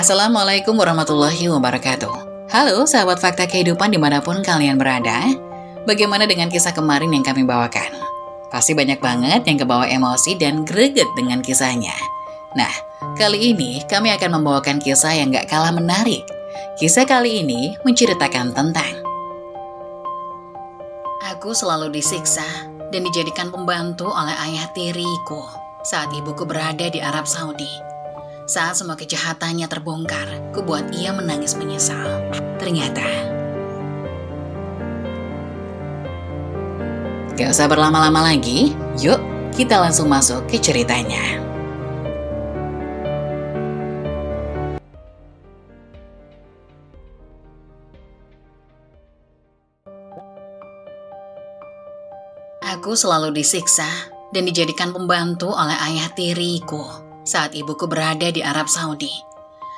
Assalamualaikum warahmatullahi wabarakatuh. Halo sahabat fakta kehidupan dimanapun kalian berada. Bagaimana dengan kisah kemarin yang kami bawakan? Pasti banyak banget yang kebawa emosi dan greget dengan kisahnya. Nah, kali ini kami akan membawakan kisah yang gak kalah menarik. Kisah kali ini menceritakan tentang aku selalu disiksa dan dijadikan pembantu oleh ayah tiriku saat ibuku berada di Arab Saudi. Saat semua kejahatannya terbongkar, kubuat ia menangis menyesal. Ternyata, gak usah berlama-lama lagi, yuk kita langsung masuk ke ceritanya. Aku selalu disiksa dan dijadikan pembantu oleh ayah tiriku saat ibuku berada di Arab Saudi.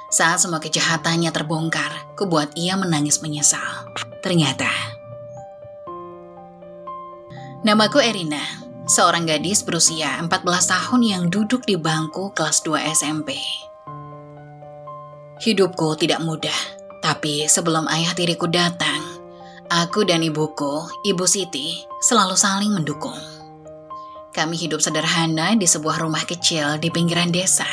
Saat semua kejahatannya terbongkar, kubuat ia menangis menyesal. Ternyata, namaku Erina, seorang gadis berusia 14 tahun yang duduk di bangku kelas 2 SMP. Hidupku tidak mudah, tapi sebelum ayah tiriku datang, aku dan ibuku, Ibu Siti, selalu saling mendukung. Kami hidup sederhana di sebuah rumah kecil di pinggiran desa.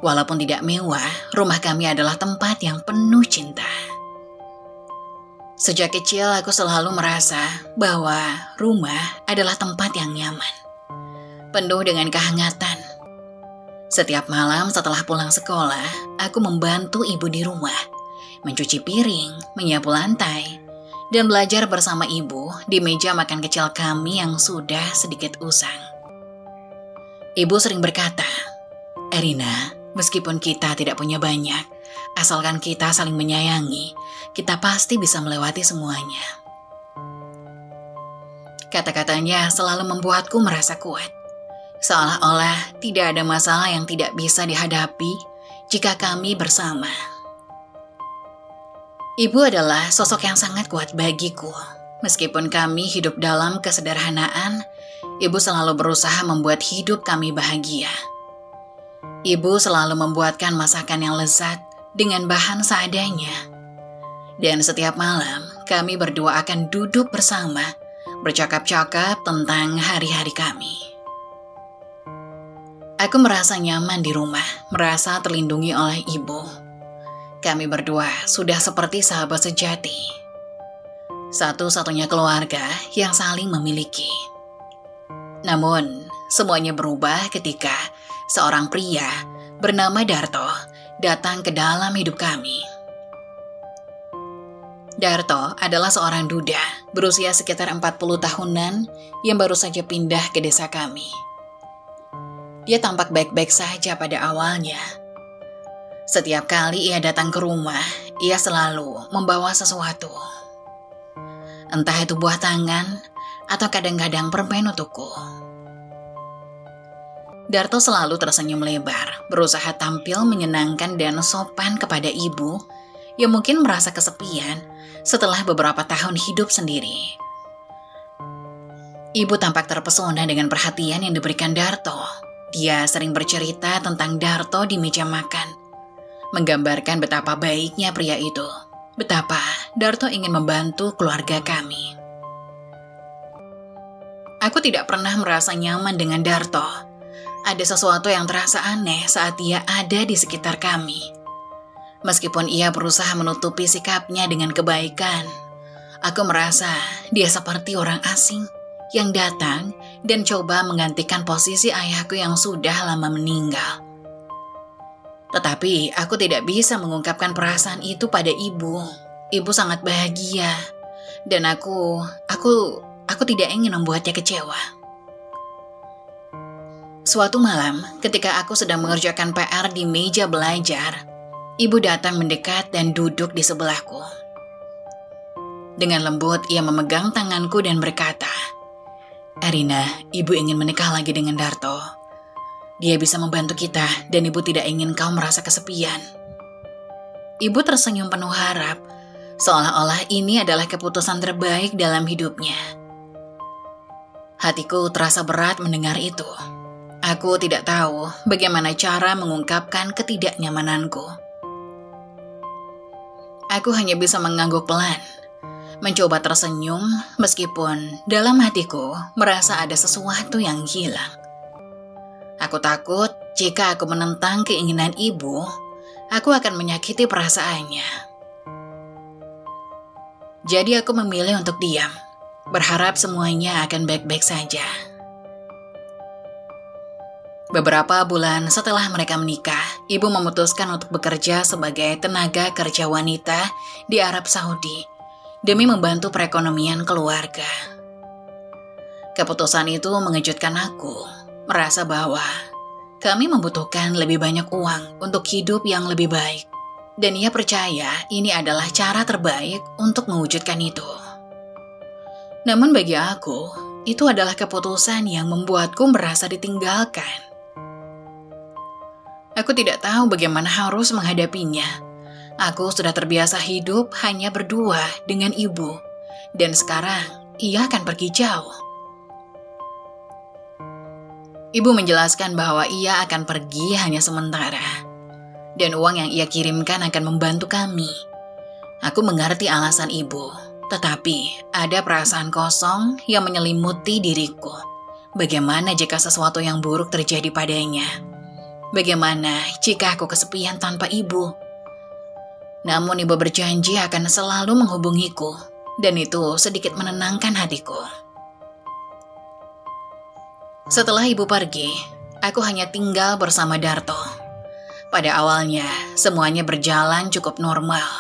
Walaupun tidak mewah, rumah kami adalah tempat yang penuh cinta. Sejak kecil aku selalu merasa bahwa rumah adalah tempat yang nyaman, penuh dengan kehangatan. Setiap malam setelah pulang sekolah, aku membantu ibu di rumah, mencuci piring, menyapu lantai, dan belajar bersama ibu di meja makan kecil kami yang sudah sedikit usang. Ibu sering berkata, "Erina, meskipun kita tidak punya banyak, asalkan kita saling menyayangi, kita pasti bisa melewati semuanya." Kata-katanya selalu membuatku merasa kuat, seolah-olah tidak ada masalah yang tidak bisa dihadapi jika kami bersama. Ibu adalah sosok yang sangat kuat bagiku. Meskipun kami hidup dalam kesederhanaan, ibu selalu berusaha membuat hidup kami bahagia. Ibu selalu membuatkan masakan yang lezat dengan bahan seadanya. Dan setiap malam, kami berdua akan duduk bersama, bercakap-cakap tentang hari-hari kami. Aku merasa nyaman di rumah, merasa terlindungi oleh ibu. Kami berdua sudah seperti sahabat sejati. Satu-satunya keluarga yang saling memiliki. Namun, semuanya berubah ketika seorang pria bernama Darto datang ke dalam hidup kami. Darto adalah seorang duda berusia sekitar 40 tahunan yang baru saja pindah ke desa kami. Dia tampak baik-baik saja pada awalnya. Setiap kali ia datang ke rumah, ia selalu membawa sesuatu. Entah itu buah tangan, atau kadang-kadang permen untukku. Darto selalu tersenyum lebar, berusaha tampil menyenangkan dan sopan kepada ibu yang mungkin merasa kesepian setelah beberapa tahun hidup sendiri. Ibu tampak terpesona dengan perhatian yang diberikan Darto. Dia sering bercerita tentang Darto di meja makan, menggambarkan betapa baiknya pria itu, betapa Darto ingin membantu keluarga kami. Aku tidak pernah merasa nyaman dengan Darto. Ada sesuatu yang terasa aneh saat dia ada di sekitar kami. Meskipun ia berusaha menutupi sikapnya dengan kebaikan, aku merasa dia seperti orang asing yang datang dan coba menggantikan posisi ayahku yang sudah lama meninggal. Tetapi aku tidak bisa mengungkapkan perasaan itu pada ibu. Ibu sangat bahagia, dan aku tidak ingin membuatnya kecewa. Suatu malam, ketika aku sedang mengerjakan PR di meja belajar, ibu datang mendekat dan duduk di sebelahku. Dengan lembut, ia memegang tanganku dan berkata, "Erina, ibu ingin menikah lagi dengan Darto. Dia bisa membantu kita dan ibu tidak ingin kau merasa kesepian." Ibu tersenyum penuh harap, seolah-olah ini adalah keputusan terbaik dalam hidupnya. Hatiku terasa berat mendengar itu. Aku tidak tahu bagaimana cara mengungkapkan ketidaknyamananku. Aku hanya bisa mengangguk pelan, mencoba tersenyum meskipun dalam hatiku merasa ada sesuatu yang hilang. Aku takut jika aku menentang keinginan ibu, aku akan menyakiti perasaannya. Jadi aku memilih untuk diam, berharap semuanya akan baik-baik saja. Beberapa bulan setelah mereka menikah, ibu memutuskan untuk bekerja sebagai tenaga kerja wanita di Arab Saudi demi membantu perekonomian keluarga. Keputusan itu mengejutkan aku, merasa bahwa kami membutuhkan lebih banyak uang untuk hidup yang lebih baik. Dan ia percaya ini adalah cara terbaik untuk mewujudkan itu. Namun bagi aku, itu adalah keputusan yang membuatku merasa ditinggalkan. Aku tidak tahu bagaimana harus menghadapinya. Aku sudah terbiasa hidup hanya berdua dengan ibu, dan sekarang ia akan pergi jauh. Ibu menjelaskan bahwa ia akan pergi hanya sementara, dan uang yang ia kirimkan akan membantu kami. Aku mengerti alasan ibu, tetapi ada perasaan kosong yang menyelimuti diriku. Bagaimana jika sesuatu yang buruk terjadi padanya? Bagaimana jika aku kesepian tanpa ibu? Namun ibu berjanji akan selalu menghubungiku, dan itu sedikit menenangkan hatiku. Setelah ibu pergi, aku hanya tinggal bersama Darto. Pada awalnya, semuanya berjalan cukup normal.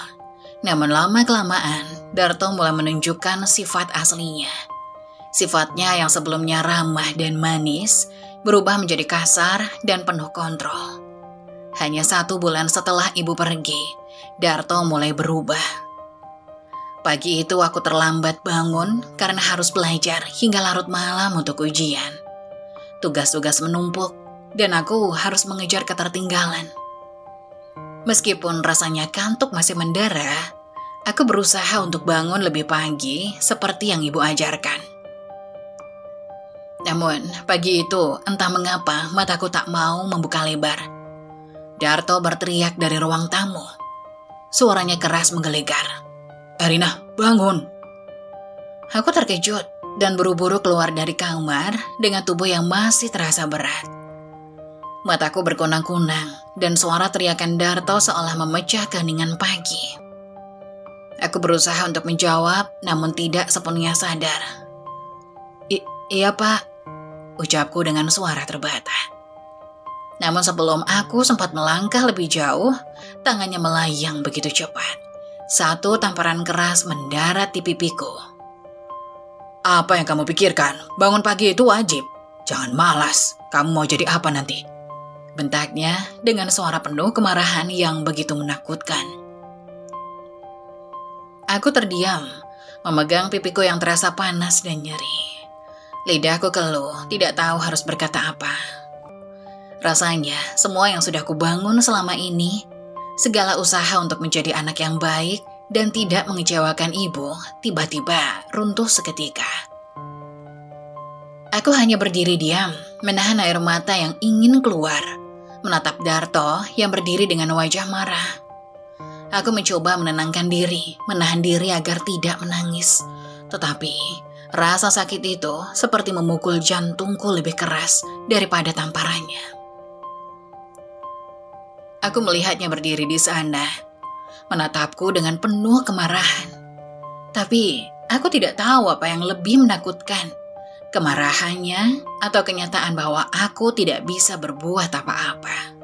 Namun lama-kelamaan, Darto mulai menunjukkan sifat aslinya. Sifatnya yang sebelumnya ramah dan manis, berubah menjadi kasar dan penuh kontrol. Hanya 1 bulan setelah ibu pergi, Darto mulai berubah. Pagi itu aku terlambat bangun karena harus belajar hingga larut malam untuk ujian. Tugas-tugas menumpuk, dan aku harus mengejar ketertinggalan. Meskipun rasanya kantuk masih mendera, aku berusaha untuk bangun lebih pagi seperti yang ibu ajarkan. Namun, pagi itu entah mengapa mataku tak mau membuka lebar. Darto berteriak dari ruang tamu. Suaranya keras menggelegar. "Erina, bangun!" Aku terkejut dan buru-buru keluar dari kamar dengan tubuh yang masih terasa berat. Mataku berkunang-kunang dan suara teriakan Darto seolah memecah keheningan pagi. Aku berusaha untuk menjawab, namun tidak sepenuhnya sadar. Iya pak, ucapku dengan suara terbata. Namun sebelum aku sempat melangkah lebih jauh, tangannya melayang begitu cepat. 1 tamparan keras mendarat di pipiku. "Apa yang kamu pikirkan? Bangun pagi itu wajib. Jangan malas, kamu mau jadi apa nanti?" bentaknya dengan suara penuh kemarahan yang begitu menakutkan. Aku terdiam, memegang pipiku yang terasa panas dan nyeri. Lidahku keluh, tidak tahu harus berkata apa. Rasanya semua yang sudah kubangun selama ini, segala usaha untuk menjadi anak yang baik dan tidak mengecewakan ibu, tiba-tiba runtuh seketika. Aku hanya berdiri diam, menahan air mata yang ingin keluar, menatap Darto yang berdiri dengan wajah marah. Aku mencoba menenangkan diri, menahan diri agar tidak menangis. Tetapi, rasa sakit itu seperti memukul jantungku lebih keras daripada tamparannya. Aku melihatnya berdiri di sana, menatapku dengan penuh kemarahan. Tapi, aku tidak tahu apa yang lebih menakutkan. Kemarahannya atau kenyataan bahwa aku tidak bisa berbuat apa-apa.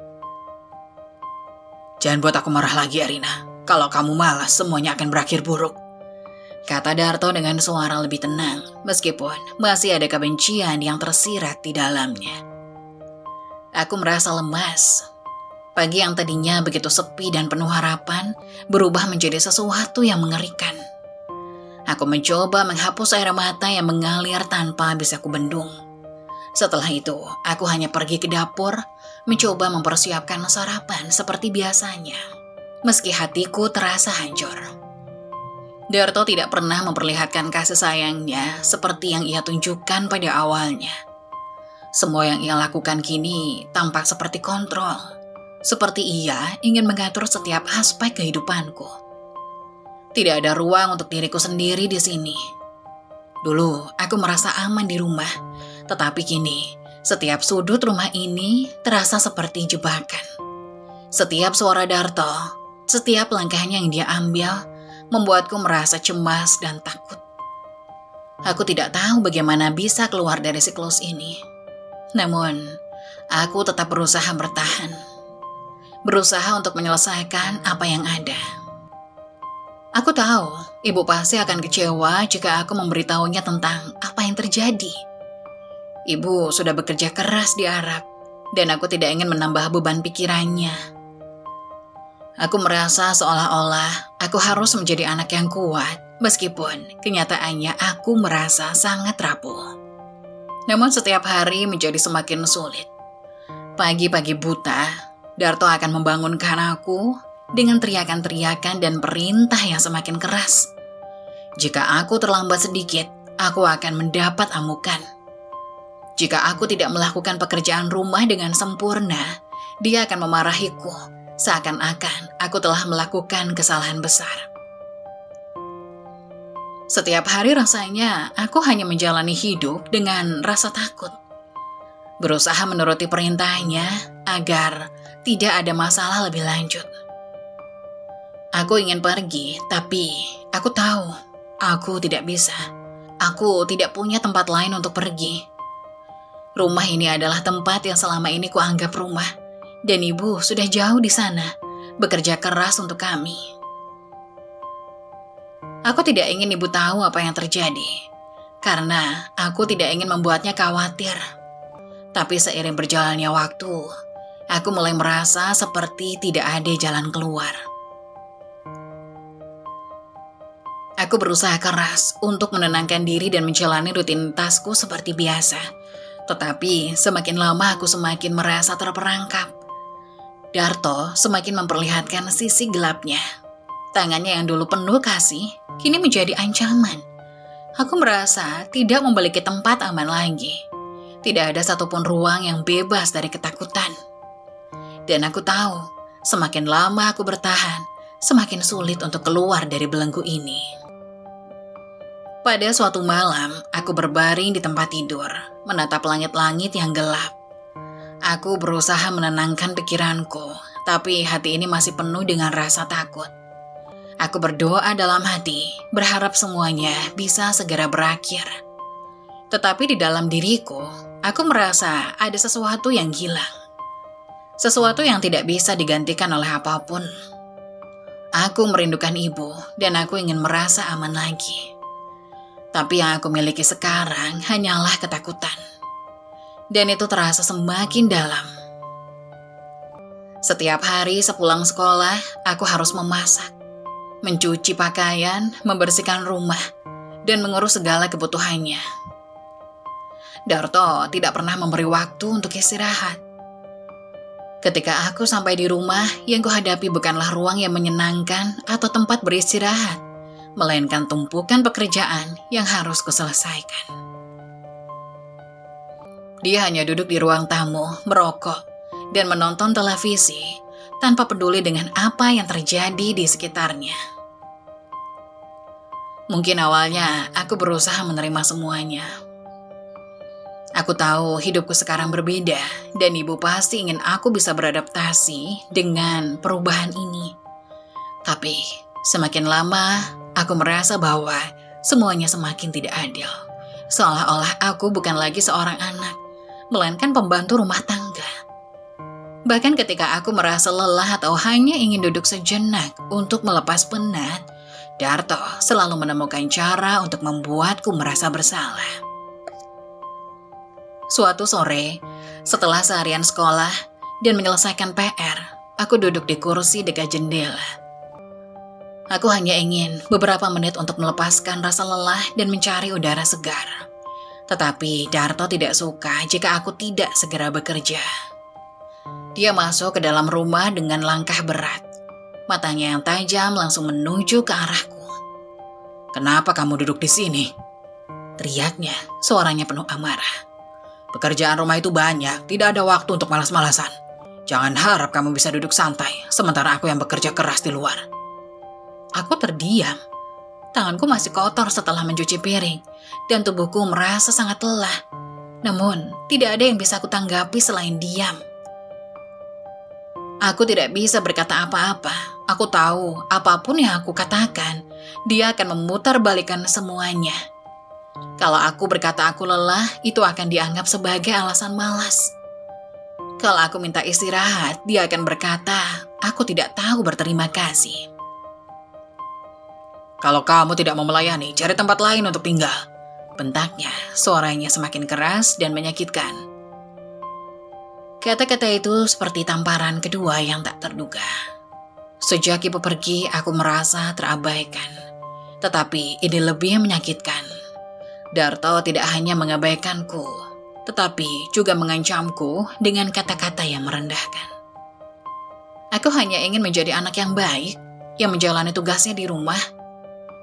"Jangan buat aku marah lagi, Erina. Kalau kamu malas, semuanya akan berakhir buruk," kata Darto dengan suara lebih tenang, meskipun masih ada kebencian yang tersirat di dalamnya. Aku merasa lemas. Pagi yang tadinya begitu sepi dan penuh harapan, berubah menjadi sesuatu yang mengerikan. Aku mencoba menghapus air mata yang mengalir tanpa bisa kubendung. Setelah itu, aku hanya pergi ke dapur, mencoba mempersiapkan sarapan seperti biasanya, meski hatiku terasa hancur. Darto tidak pernah memperlihatkan kasih sayangnya seperti yang ia tunjukkan pada awalnya. Semua yang ia lakukan kini tampak seperti kontrol. Seperti ia ingin mengatur setiap aspek kehidupanku. Tidak ada ruang untuk diriku sendiri di sini. Dulu aku merasa aman di rumah, tetapi kini setiap sudut rumah ini terasa seperti jebakan. Setiap suara Darto, setiap langkahnya yang dia ambil, membuatku merasa cemas dan takut. Aku tidak tahu bagaimana bisa keluar dari siklus ini. Namun, aku tetap berusaha bertahan. Berusaha untuk menyelesaikan apa yang ada. Aku tahu, ibu pasti akan kecewa jika aku memberitahunya tentang apa yang terjadi. Ibu sudah bekerja keras di Arab, dan aku tidak ingin menambah beban pikirannya. Aku merasa seolah-olah aku harus menjadi anak yang kuat, meskipun kenyataannya aku merasa sangat rapuh. Namun setiap hari menjadi semakin sulit. Pagi-pagi buta, Darto akan membangunkan aku dengan teriakan-teriakan dan perintah yang semakin keras. Jika aku terlambat sedikit, aku akan mendapat amukan. Jika aku tidak melakukan pekerjaan rumah dengan sempurna, dia akan memarahiku, seakan-akan aku telah melakukan kesalahan besar. Setiap hari rasanya aku hanya menjalani hidup dengan rasa takut. Berusaha menuruti perintahnya agar tidak ada masalah lebih lanjut. Aku ingin pergi, tapi aku tahu aku tidak bisa. Aku tidak punya tempat lain untuk pergi. Rumah ini adalah tempat yang selama ini kuanggap rumah, dan ibu sudah jauh di sana, bekerja keras untuk kami. Aku tidak ingin ibu tahu apa yang terjadi, karena aku tidak ingin membuatnya khawatir. Tapi seiring berjalannya waktu, aku mulai merasa seperti tidak ada jalan keluar. Aku berusaha keras untuk menenangkan diri dan menjalani rutinitasku seperti biasa. Tetapi semakin lama aku semakin merasa terperangkap. Darto semakin memperlihatkan sisi gelapnya. Tangannya yang dulu penuh kasih, kini menjadi ancaman. Aku merasa tidak memiliki tempat aman lagi. Tidak ada satupun ruang yang bebas dari ketakutan. Dan aku tahu, semakin lama aku bertahan, semakin sulit untuk keluar dari belenggu ini. Pada suatu malam, aku berbaring di tempat tidur, menatap langit-langit yang gelap. Aku berusaha menenangkan pikiranku, tapi hati ini masih penuh dengan rasa takut. Aku berdoa dalam hati, berharap semuanya bisa segera berakhir. Tetapi di dalam diriku, aku merasa ada sesuatu yang hilang. Sesuatu yang tidak bisa digantikan oleh apapun. Aku merindukan ibu, dan aku ingin merasa aman lagi. Tapi yang aku miliki sekarang hanyalah ketakutan. Dan itu terasa semakin dalam. Setiap hari sepulang sekolah, aku harus memasak, mencuci pakaian, membersihkan rumah, dan mengurus segala kebutuhannya. Darto tidak pernah memberi waktu untuk istirahat. Ketika aku sampai di rumah, yang kuhadapi bukanlah ruang yang menyenangkan atau tempat beristirahat, melainkan tumpukan pekerjaan yang harus kuselesaikan. Dia hanya duduk di ruang tamu, merokok, dan menonton televisi, tanpa peduli dengan apa yang terjadi di sekitarnya. Mungkin awalnya aku berusaha menerima semuanya. Aku tahu hidupku sekarang berbeda, dan ibu pasti ingin aku bisa beradaptasi dengan perubahan ini. Tapi semakin lama, aku merasa bahwa semuanya semakin tidak adil. Seolah-olah aku bukan lagi seorang anak, melainkan pembantu rumah tangga. Bahkan ketika aku merasa lelah atau hanya ingin duduk sejenak untuk melepas penat, Darto selalu menemukan cara untuk membuatku merasa bersalah. Suatu sore, setelah seharian sekolah dan menyelesaikan PR, aku duduk di kursi dekat jendela. Aku hanya ingin beberapa menit untuk melepaskan rasa lelah dan mencari udara segar. Tetapi Darto tidak suka jika aku tidak segera bekerja. Dia masuk ke dalam rumah dengan langkah berat. Matanya yang tajam langsung menuju ke arahku. "Kenapa kamu duduk di sini?" teriaknya, suaranya penuh amarah. Pekerjaan rumah itu banyak, tidak ada waktu untuk malas-malasan. Jangan harap kamu bisa duduk santai, sementara aku yang bekerja keras di luar. Aku terdiam. Tanganku masih kotor setelah mencuci piring, dan tubuhku merasa sangat lelah. Namun, tidak ada yang bisa aku tanggapi selain diam. Aku tidak bisa berkata apa-apa. Aku tahu, apapun yang aku katakan, dia akan memutarbalikkan semuanya. Kalau aku berkata aku lelah, itu akan dianggap sebagai alasan malas. Kalau aku minta istirahat, dia akan berkata, aku tidak tahu berterima kasih. Kalau kamu tidak mau melayani, cari tempat lain untuk tinggal. Bentaknya, suaranya semakin keras dan menyakitkan. Kata-kata itu seperti tamparan kedua yang tak terduga. Sejak ibu pergi, aku merasa terabaikan. Tetapi ini lebih menyakitkan. Darto tidak hanya mengabaikanku, tetapi juga mengancamku dengan kata-kata yang merendahkan. Aku hanya ingin menjadi anak yang baik, yang menjalani tugasnya di rumah.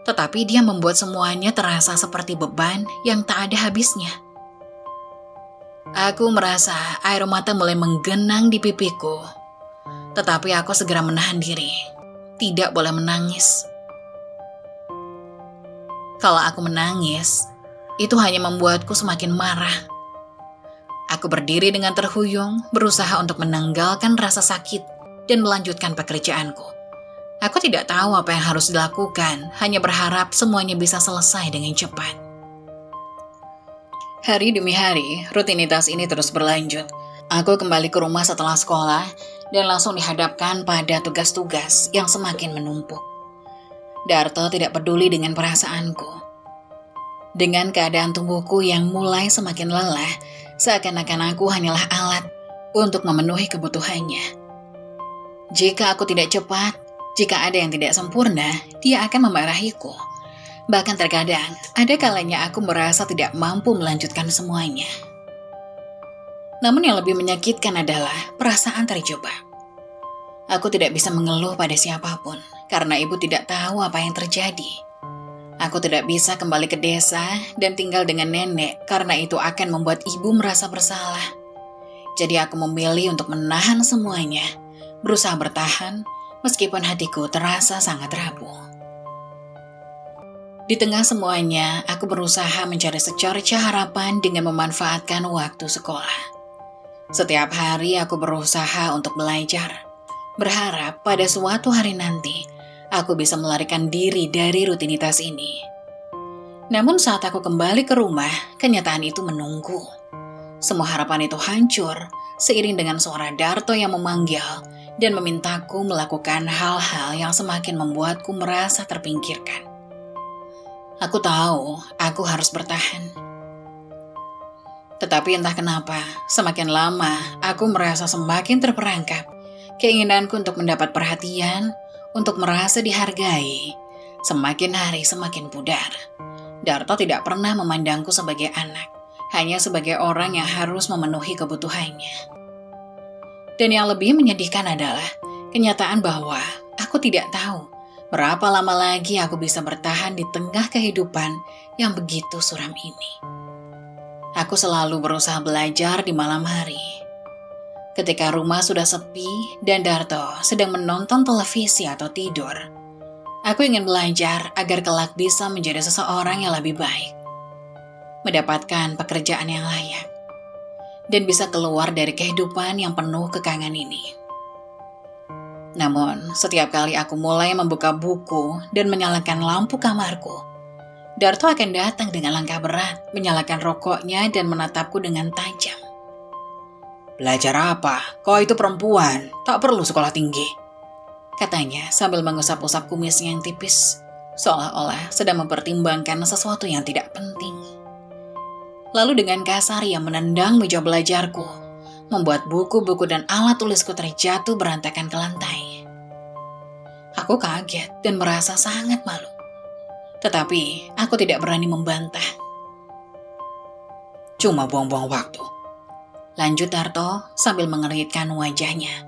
Tetapi dia membuat semuanya terasa seperti beban yang tak ada habisnya. Aku merasa air mata mulai menggenang di pipiku. Tetapi aku segera menahan diri. Tidak boleh menangis. Kalau aku menangis, itu hanya membuatku semakin marah. Aku berdiri dengan terhuyung, berusaha untuk menanggalkan rasa sakit dan melanjutkan pekerjaanku. Aku tidak tahu apa yang harus dilakukan, hanya berharap semuanya bisa selesai dengan cepat. Hari demi hari, rutinitas ini terus berlanjut. Aku kembali ke rumah setelah sekolah dan langsung dihadapkan pada tugas-tugas yang semakin menumpuk. Darto tidak peduli dengan perasaanku. Dengan keadaan tubuhku yang mulai semakin lelah, seakan-akan aku hanyalah alat untuk memenuhi kebutuhannya. Jika aku tidak cepat, jika ada yang tidak sempurna, dia akan memarahiku. Bahkan terkadang, ada kalanya aku merasa tidak mampu melanjutkan semuanya. Namun yang lebih menyakitkan adalah perasaan terjebak. Aku tidak bisa mengeluh pada siapapun, karena ibu tidak tahu apa yang terjadi. Aku tidak bisa kembali ke desa dan tinggal dengan nenek, karena itu akan membuat ibu merasa bersalah. Jadi aku memilih untuk menahan semuanya, berusaha bertahan, meskipun hatiku terasa sangat rapuh. Di tengah semuanya, aku berusaha mencari secerca harapan dengan memanfaatkan waktu sekolah. Setiap hari aku berusaha untuk belajar, berharap pada suatu hari nanti aku bisa melarikan diri dari rutinitas ini. Namun saat aku kembali ke rumah, kenyataan itu menunggu. Semua harapan itu hancur seiring dengan suara Darto yang memanggil dan memintaku melakukan hal-hal yang semakin membuatku merasa terpinggirkan. Aku tahu aku harus bertahan. Tetapi entah kenapa, semakin lama aku merasa semakin terperangkap. Keinginanku untuk mendapat perhatian, untuk merasa dihargai, semakin hari semakin pudar. Darto tidak pernah memandangku sebagai anak, hanya sebagai orang yang harus memenuhi kebutuhannya. Dan yang lebih menyedihkan adalah kenyataan bahwa aku tidak tahu berapa lama lagi aku bisa bertahan di tengah kehidupan yang begitu suram ini. Aku selalu berusaha belajar di malam hari. Ketika rumah sudah sepi dan Darto sedang menonton televisi atau tidur, aku ingin belajar agar kelak bisa menjadi seseorang yang lebih baik, mendapatkan pekerjaan yang layak, dan bisa keluar dari kehidupan yang penuh kekangan ini. Namun, setiap kali aku mulai membuka buku dan menyalakan lampu kamarku, Darto akan datang dengan langkah berat, menyalakan rokoknya dan menatapku dengan tajam. Belajar apa? Kau itu perempuan, tak perlu sekolah tinggi, katanya sambil mengusap-usap kumisnya yang tipis, seolah-olah sedang mempertimbangkan sesuatu yang tidak penting. Lalu dengan kasar ia menendang meja belajarku, membuat buku-buku dan alat tulisku terjatuh berantakan ke lantai. Aku kaget dan merasa sangat malu. Tetapi aku tidak berani membantah. Cuma buang-buang waktu, lanjut Darto sambil mengeritkan wajahnya.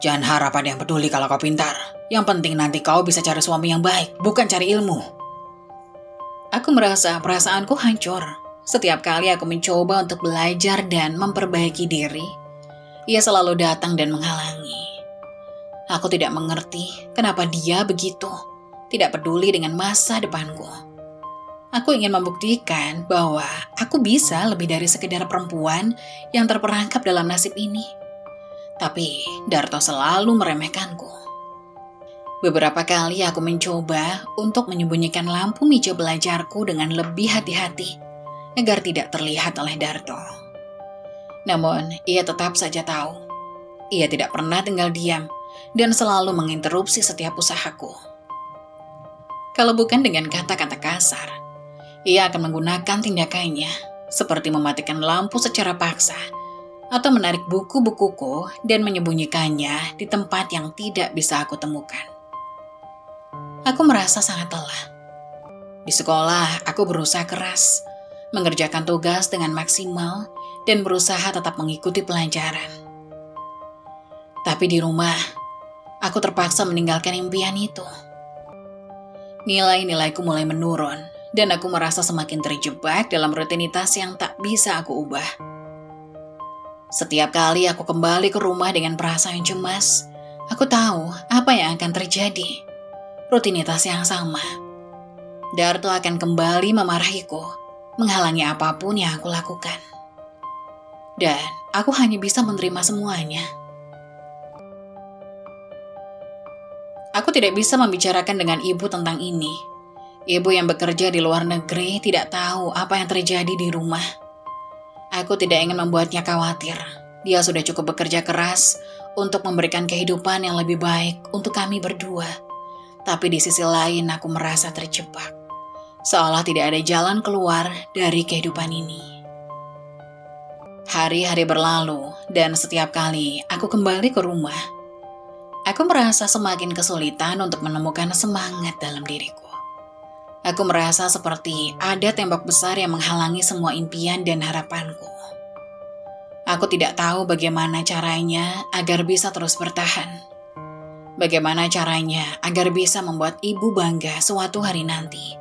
Jangan harap ada yang peduli kalau kau pintar. Yang penting nanti kau bisa cari suami yang baik, bukan cari ilmu. Aku merasa perasaanku hancur. Setiap kali aku mencoba untuk belajar dan memperbaiki diri, ia selalu datang dan menghalangi. Aku tidak mengerti kenapa dia begitu, tidak peduli dengan masa depanku. Aku ingin membuktikan bahwa aku bisa lebih dari sekedar perempuan yang terperangkap dalam nasib ini. Tapi Darto selalu meremehkanku. Beberapa kali aku mencoba untuk menyembunyikan lampu meja belajarku dengan lebih hati-hati agar tidak terlihat oleh Darto. Namun, ia tetap saja tahu. Ia tidak pernah tinggal diam dan selalu menginterupsi setiap usahaku. Kalau bukan dengan kata-kata kasar, ia akan menggunakan tindakannya seperti mematikan lampu secara paksa atau menarik buku-bukuku dan menyembunyikannya di tempat yang tidak bisa aku temukan. Aku merasa sangat lelah. Di sekolah, aku berusaha keras, mengerjakan tugas dengan maksimal, dan berusaha tetap mengikuti pelajaran. Tapi di rumah, aku terpaksa meninggalkan impian itu. Nilai-nilaiku mulai menurun, dan aku merasa semakin terjebak dalam rutinitas yang tak bisa aku ubah. Setiap kali aku kembali ke rumah dengan perasaan cemas, aku tahu apa yang akan terjadi. Rutinitas yang sama. Darto akan kembali memarahiku, menghalangi apapun yang aku lakukan. Dan aku hanya bisa menerima semuanya. Aku tidak bisa membicarakan dengan ibu tentang ini. Ibu yang bekerja di luar negeri tidak tahu apa yang terjadi di rumah. Aku tidak ingin membuatnya khawatir. Dia sudah cukup bekerja keras untuk memberikan kehidupan yang lebih baik untuk kami berdua. Tapi di sisi lain aku merasa terjebak. Seolah tidak ada jalan keluar dari kehidupan ini. Hari-hari berlalu dan setiap kali aku kembali ke rumah, aku merasa semakin kesulitan untuk menemukan semangat dalam diriku. Aku merasa seperti ada tembok besar yang menghalangi semua impian dan harapanku. Aku tidak tahu bagaimana caranya agar bisa terus bertahan. Bagaimana caranya agar bisa membuat ibu bangga suatu hari nanti.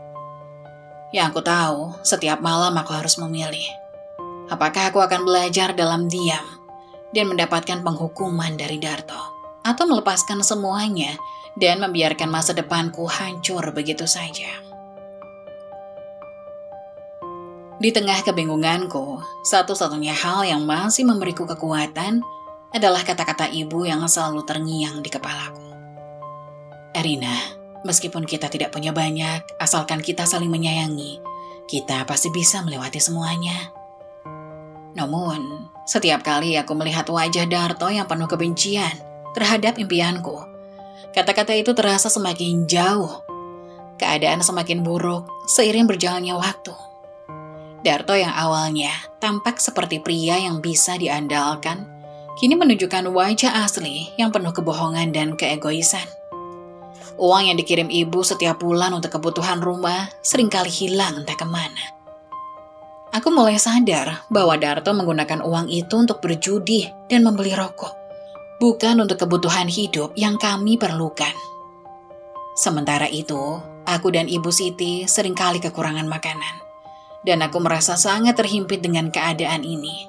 Yang aku tahu, setiap malam aku harus memilih. Apakah aku akan belajar dalam diam dan mendapatkan penghukuman dari Darto, atau melepaskan semuanya dan membiarkan masa depanku hancur begitu saja. Di tengah kebingunganku, satu-satunya hal yang masih memberiku kekuatan adalah kata-kata ibu yang selalu terngiang di kepalaku. Erina, meskipun kita tidak punya banyak, asalkan kita saling menyayangi, kita pasti bisa melewati semuanya. Namun, setiap kali aku melihat wajah Darto yang penuh kebencian terhadap impianku, kata-kata itu terasa semakin jauh. Keadaan semakin buruk seiring berjalannya waktu. Darto yang awalnya tampak seperti pria yang bisa diandalkan, kini menunjukkan wajah asli yang penuh kebohongan dan keegoisan. Uang yang dikirim ibu setiap bulan untuk kebutuhan rumah seringkali hilang entah kemana. Aku mulai sadar bahwa Darto menggunakan uang itu untuk berjudi dan membeli rokok, bukan untuk kebutuhan hidup yang kami perlukan. Sementara itu, aku dan Ibu Siti seringkali kekurangan makanan, dan aku merasa sangat terhimpit dengan keadaan ini.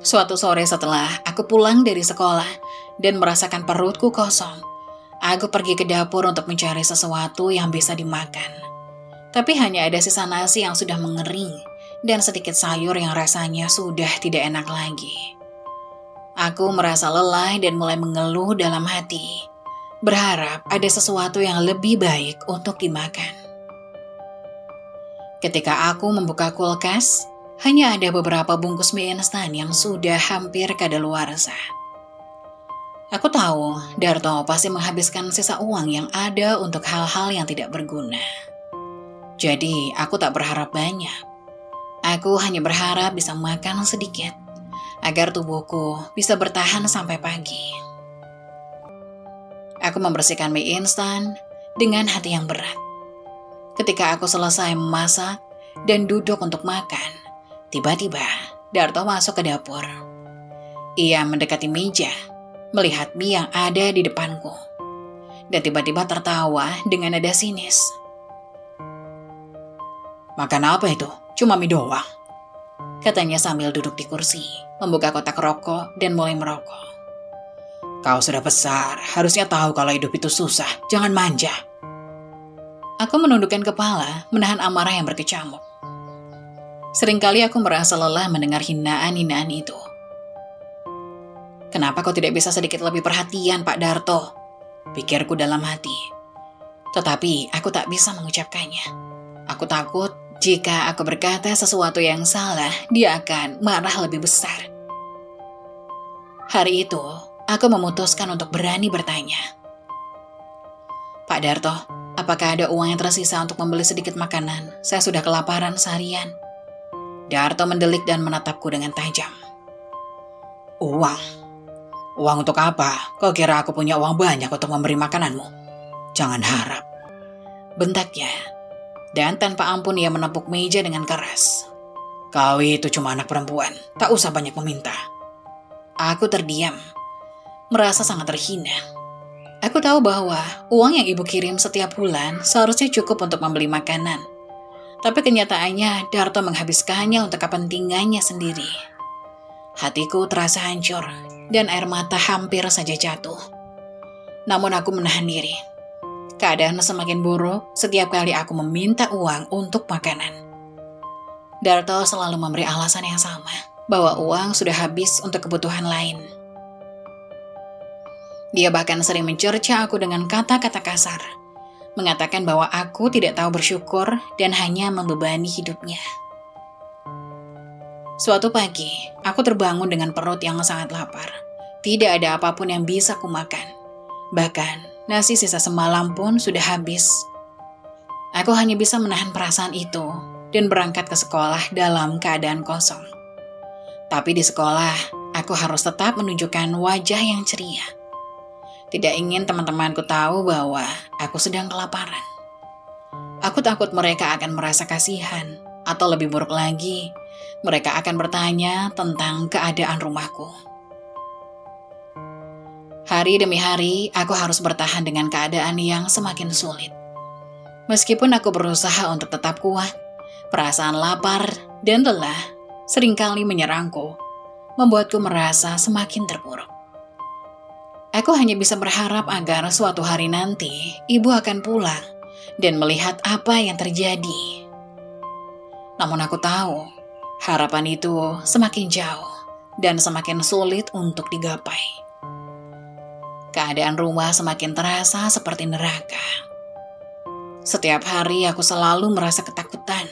Suatu sore setelah aku pulang dari sekolah dan merasakan perutku kosong, aku pergi ke dapur untuk mencari sesuatu yang bisa dimakan. Tapi hanya ada sisa nasi yang sudah mengering dan sedikit sayur yang rasanya sudah tidak enak lagi. Aku merasa lelah dan mulai mengeluh dalam hati, berharap ada sesuatu yang lebih baik untuk dimakan. Ketika aku membuka kulkas, hanya ada beberapa bungkus mie instan yang sudah hampir kadaluarsa. Aku tahu Darto pasti menghabiskan sisa uang yang ada untuk hal-hal yang tidak berguna. Jadi aku tak berharap banyak. Aku hanya berharap bisa makan sedikit, agar tubuhku bisa bertahan sampai pagi. Aku membersihkan mie instan dengan hati yang berat. Ketika aku selesai memasak dan duduk untuk makan, tiba-tiba Darto masuk ke dapur. Ia mendekati meja, melihat mie yang ada di depanku, dan tiba-tiba tertawa dengan nada sinis. Makan apa itu? Cuma mie doang. Katanya sambil duduk di kursi, membuka kotak rokok dan mulai merokok. Kau sudah besar, harusnya tahu kalau hidup itu susah. Jangan manja. Aku menundukkan kepala, menahan amarah yang berkecamuk. Seringkali aku merasa lelah mendengar hinaan-hinaan itu. Kenapa kau tidak bisa sedikit lebih perhatian, Pak Darto? Pikirku dalam hati. Tetapi aku tak bisa mengucapkannya. Aku takut jika aku berkata sesuatu yang salah, dia akan marah lebih besar. Hari itu, aku memutuskan untuk berani bertanya. Pak Darto, apakah ada uang yang tersisa untuk membeli sedikit makanan? Saya sudah kelaparan seharian. Darto mendelik dan menatapku dengan tajam. Uang? Uang untuk apa? Kau kira aku punya uang banyak untuk memberi makananmu? Jangan harap. Bentaknya. Dan tanpa ampun ia menepuk meja dengan keras. Kau itu cuma anak perempuan, tak usah banyak meminta. Aku terdiam, merasa sangat terhina. Aku tahu bahwa uang yang ibu kirim setiap bulan seharusnya cukup untuk membeli makanan. Tapi kenyataannya Darto menghabiskannya untuk kepentingannya sendiri. Hatiku terasa hancur dan air mata hampir saja jatuh. Namun aku menahan diri. Keadaan semakin buruk setiap kali aku meminta uang untuk makanan. Darto selalu memberi alasan yang sama, bahwa uang sudah habis untuk kebutuhan lain. Dia bahkan sering mencerca aku dengan kata-kata kasar, mengatakan bahwa aku tidak tahu bersyukur dan hanya membebani hidupnya. Suatu pagi, aku terbangun dengan perut yang sangat lapar. Tidak ada apapun yang bisa kumakan. Bahkan, nasi sisa semalam pun sudah habis. Aku hanya bisa menahan perasaan itu dan berangkat ke sekolah dalam keadaan kosong. Tapi di sekolah, aku harus tetap menunjukkan wajah yang ceria. Tidak ingin teman-temanku tahu bahwa aku sedang kelaparan. Aku takut mereka akan merasa kasihan, atau lebih buruk lagi, mereka akan bertanya tentang keadaan rumahku. Hari demi hari, aku harus bertahan dengan keadaan yang semakin sulit. Meskipun aku berusaha untuk tetap kuat, perasaan lapar dan lelah seringkali menyerangku, membuatku merasa semakin terpuruk. Aku hanya bisa berharap agar suatu hari nanti ibu akan pulang dan melihat apa yang terjadi. Namun aku tahu, harapan itu semakin jauh dan semakin sulit untuk digapai. Keadaan rumah semakin terasa seperti neraka. Setiap hari aku selalu merasa ketakutan,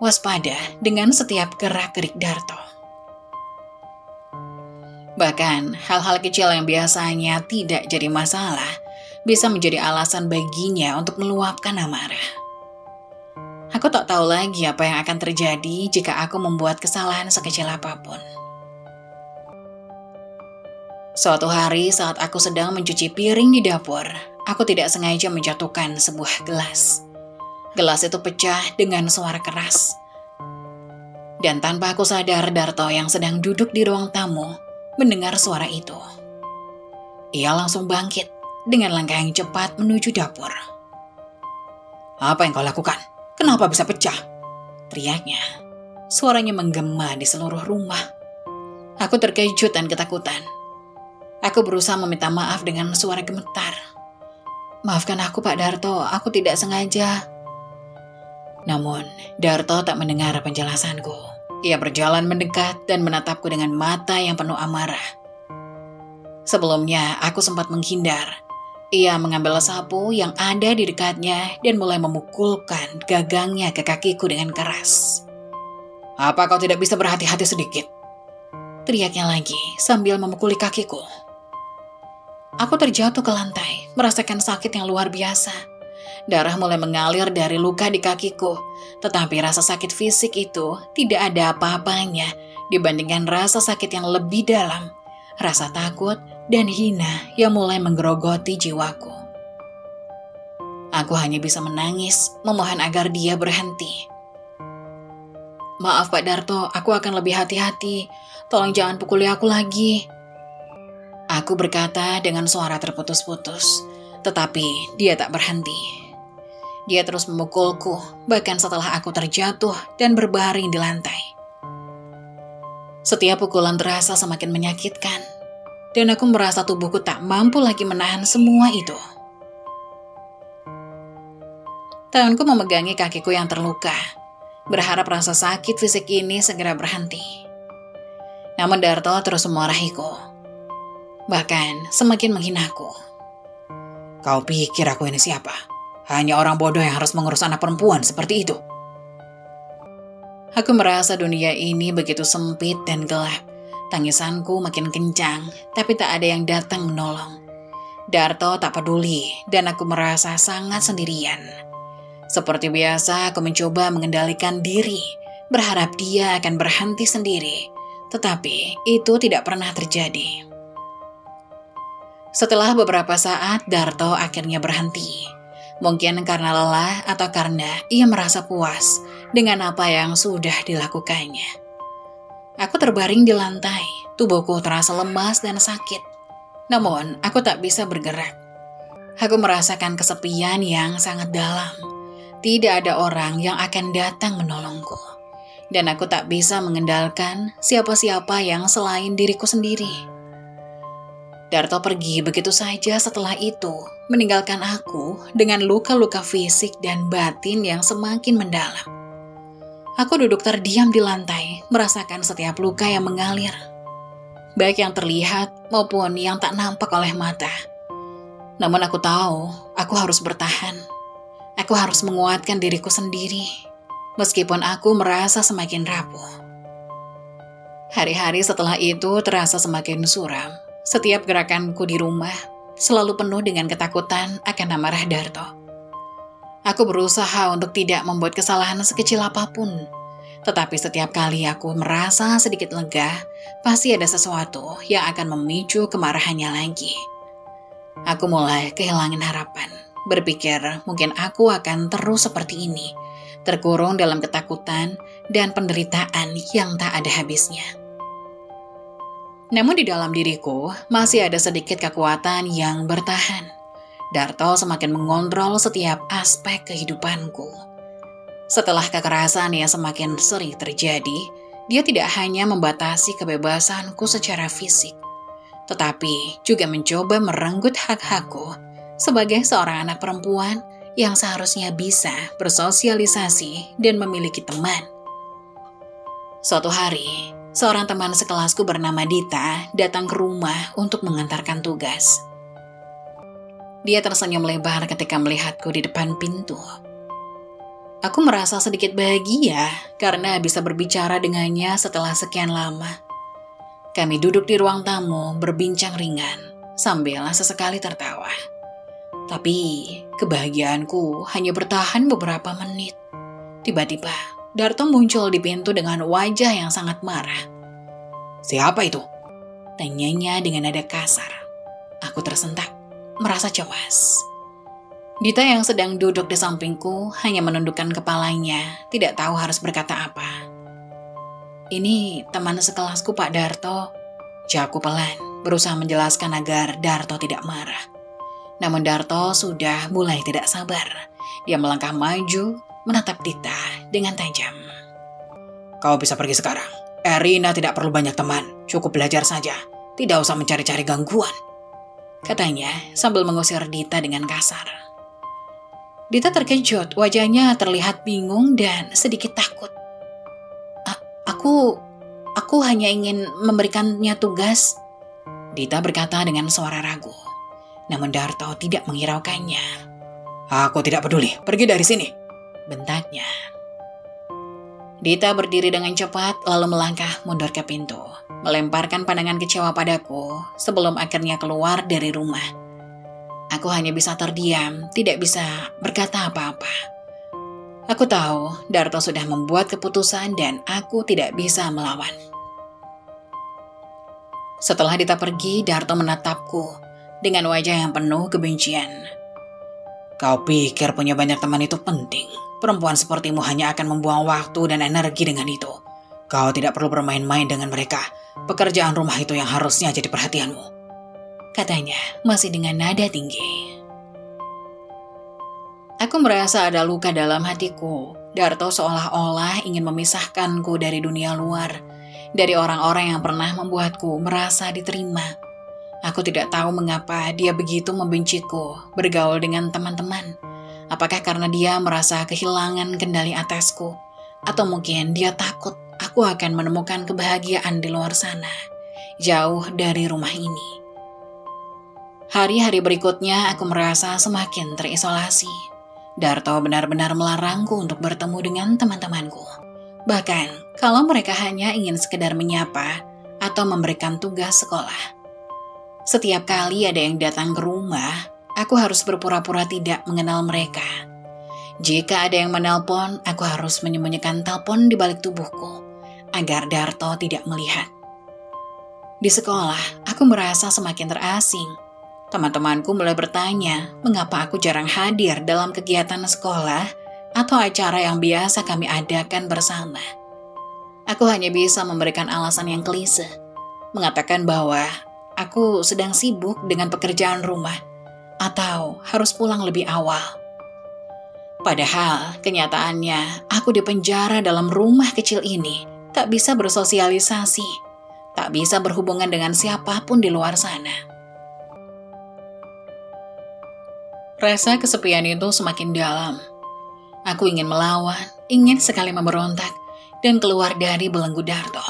waspada dengan setiap gerak-gerik Darto. Bahkan hal-hal kecil yang biasanya tidak jadi masalah bisa menjadi alasan baginya untuk meluapkan amarah. Aku tak tahu lagi apa yang akan terjadi jika aku membuat kesalahan sekecil apapun. Suatu hari saat aku sedang mencuci piring di dapur, aku tidak sengaja menjatuhkan sebuah gelas. Gelas itu pecah dengan suara keras. Dan tanpa aku sadar, Darto yang sedang duduk di ruang tamu mendengar suara itu. Ia langsung bangkit dengan langkah yang cepat menuju dapur. Apa yang kau lakukan? Kenapa bisa pecah? Teriaknya. Suaranya menggema di seluruh rumah. Aku terkejut dan ketakutan. Aku berusaha meminta maaf dengan suara gemetar. Maafkan aku, Pak Darto, aku tidak sengaja. Namun, Darto tak mendengar penjelasanku. Ia berjalan mendekat dan menatapku dengan mata yang penuh amarah. Sebelumnya, aku sempat menghindar. Ia mengambil sapu yang ada di dekatnya dan mulai memukulkan gagangnya ke kakiku dengan keras. Apa kau tidak bisa berhati-hati sedikit? Teriaknya lagi sambil memukuli kakiku. Aku terjatuh ke lantai, merasakan sakit yang luar biasa. Darah mulai mengalir dari luka di kakiku, tetapi rasa sakit fisik itu tidak ada apa-apanya dibandingkan rasa sakit yang lebih dalam, rasa takut dan hina yang mulai menggerogoti jiwaku. Aku hanya bisa menangis, memohon agar dia berhenti. Maaf Pak Darto, aku akan lebih hati-hati. Tolong jangan pukuli aku lagi. Aku berkata dengan suara terputus-putus, tetapi dia tak berhenti. Dia terus memukulku, bahkan setelah aku terjatuh dan berbaring di lantai. Setiap pukulan terasa semakin menyakitkan, dan aku merasa tubuhku tak mampu lagi menahan semua itu. Tanganku memegangi kakiku yang terluka, berharap rasa sakit fisik ini segera berhenti. Namun Darto terus memarahiku, bahkan semakin menghinaku. Kau pikir aku ini siapa? Hanya orang bodoh yang harus mengurus anak perempuan seperti itu. Aku merasa dunia ini begitu sempit dan gelap. Tangisanku makin kencang, tapi tak ada yang datang menolong. Darto tak peduli, dan aku merasa sangat sendirian. Seperti biasa, aku mencoba mengendalikan diri, berharap dia akan berhenti sendiri. Tetapi itu tidak pernah terjadi. Setelah beberapa saat, Darto akhirnya berhenti. Mungkin karena lelah atau karena ia merasa puas dengan apa yang sudah dilakukannya. Aku terbaring di lantai, tubuhku terasa lemas dan sakit. Namun, aku tak bisa bergerak. Aku merasakan kesepian yang sangat dalam. Tidak ada orang yang akan datang menolongku. Dan aku tak bisa mengendalikan siapa-siapa yang selain diriku sendiri. Darto pergi begitu saja setelah itu, meninggalkan aku dengan luka-luka fisik dan batin yang semakin mendalam. Aku duduk terdiam di lantai, merasakan setiap luka yang mengalir, baik yang terlihat maupun yang tak nampak oleh mata. Namun aku tahu, aku harus bertahan. Aku harus menguatkan diriku sendiri, meskipun aku merasa semakin rapuh. Hari-hari setelah itu terasa semakin suram. Setiap gerakanku di rumah selalu penuh dengan ketakutan akan amarah Darto. Aku berusaha untuk tidak membuat kesalahan sekecil apapun. Tetapi setiap kali aku merasa sedikit lega, pasti ada sesuatu yang akan memicu kemarahannya lagi. Aku mulai kehilangan harapan. Berpikir mungkin aku akan terus seperti ini, terkurung dalam ketakutan dan penderitaan yang tak ada habisnya. Namun di dalam diriku masih ada sedikit kekuatan yang bertahan. Darto semakin mengontrol setiap aspek kehidupanku. Setelah kekerasan yang semakin sering terjadi, dia tidak hanya membatasi kebebasanku secara fisik, tetapi juga mencoba merenggut hak-hakku sebagai seorang anak perempuan yang seharusnya bisa bersosialisasi dan memiliki teman. Suatu hari, seorang teman sekelasku bernama Dita datang ke rumah untuk mengantarkan tugas. Dia tersenyum lebar ketika melihatku di depan pintu. Aku merasa sedikit bahagia karena bisa berbicara dengannya setelah sekian lama. Kami duduk di ruang tamu berbincang ringan sambil sesekali tertawa. Tapi kebahagiaanku hanya bertahan beberapa menit. Tiba-tiba, Darto muncul di pintu dengan wajah yang sangat marah. Siapa itu? Tanyanya dengan nada kasar. Aku tersentak, merasa cemas. Dita yang sedang duduk di sampingku hanya menundukkan kepalanya, tidak tahu harus berkata apa. Ini teman sekelasku Pak Darto. Jawabku pelan, berusaha menjelaskan agar Darto tidak marah. Namun Darto sudah mulai tidak sabar. Dia melangkah maju, menatap Dita dengan tajam. Kau bisa pergi sekarang. Erina tidak perlu banyak teman. Cukup belajar saja. Tidak usah mencari-cari gangguan, katanya sambil mengusir Dita dengan kasar. Dita terkejut, wajahnya terlihat bingung dan sedikit takut. Aku hanya ingin memberikannya tugas, Dita berkata dengan suara ragu. Namun Darto tidak menghiraukannya. Aku tidak peduli, pergi dari sini, bentaknya. Dita berdiri dengan cepat lalu melangkah mundur ke pintu, melemparkan pandangan kecewa padaku sebelum akhirnya keluar dari rumah. Aku hanya bisa terdiam, tidak bisa berkata apa-apa. Aku tahu Darto sudah membuat keputusan dan aku tidak bisa melawan. Setelah Dita pergi, Darto menatapku dengan wajah yang penuh kebencian. Kau pikir punya banyak teman itu penting? Perempuan sepertimu hanya akan membuang waktu dan energi dengan itu. Kau tidak perlu bermain-main dengan mereka. Pekerjaan rumah itu yang harusnya jadi perhatianmu, katanya masih dengan nada tinggi. Aku Aku merasa ada luka dalam hatiku. Darto seolah-olah ingin memisahkanku dari dunia luar, dari orang-orang yang pernah membuatku merasa diterima. Aku tidak tahu mengapa dia begitu membenciku bergaul dengan teman-teman. Apakah karena dia merasa kehilangan kendali atasku, atau mungkin dia takut aku akan menemukan kebahagiaan di luar sana, jauh dari rumah ini. Hari-hari berikutnya aku merasa semakin terisolasi. Darto benar-benar melarangku untuk bertemu dengan teman-temanku. Bahkan kalau mereka hanya ingin sekedar menyapa atau memberikan tugas sekolah. Setiap kali ada yang datang ke rumah, aku harus berpura-pura tidak mengenal mereka. Jika ada yang menelpon, aku harus menyembunyikan telepon di balik tubuhku agar Darto tidak melihat. Di sekolah, aku merasa semakin terasing. Teman-temanku mulai bertanya mengapa aku jarang hadir dalam kegiatan sekolah atau acara yang biasa kami adakan bersama. Aku hanya bisa memberikan alasan yang klise, mengatakan bahwa aku sedang sibuk dengan pekerjaan rumah atau harus pulang lebih awal. Padahal kenyataannya aku dipenjara dalam rumah kecil ini, tak bisa bersosialisasi, tak bisa berhubungan dengan siapapun di luar sana. Rasa kesepian itu semakin dalam. Aku ingin melawan, ingin sekali memberontak, dan keluar dari belenggu Darto.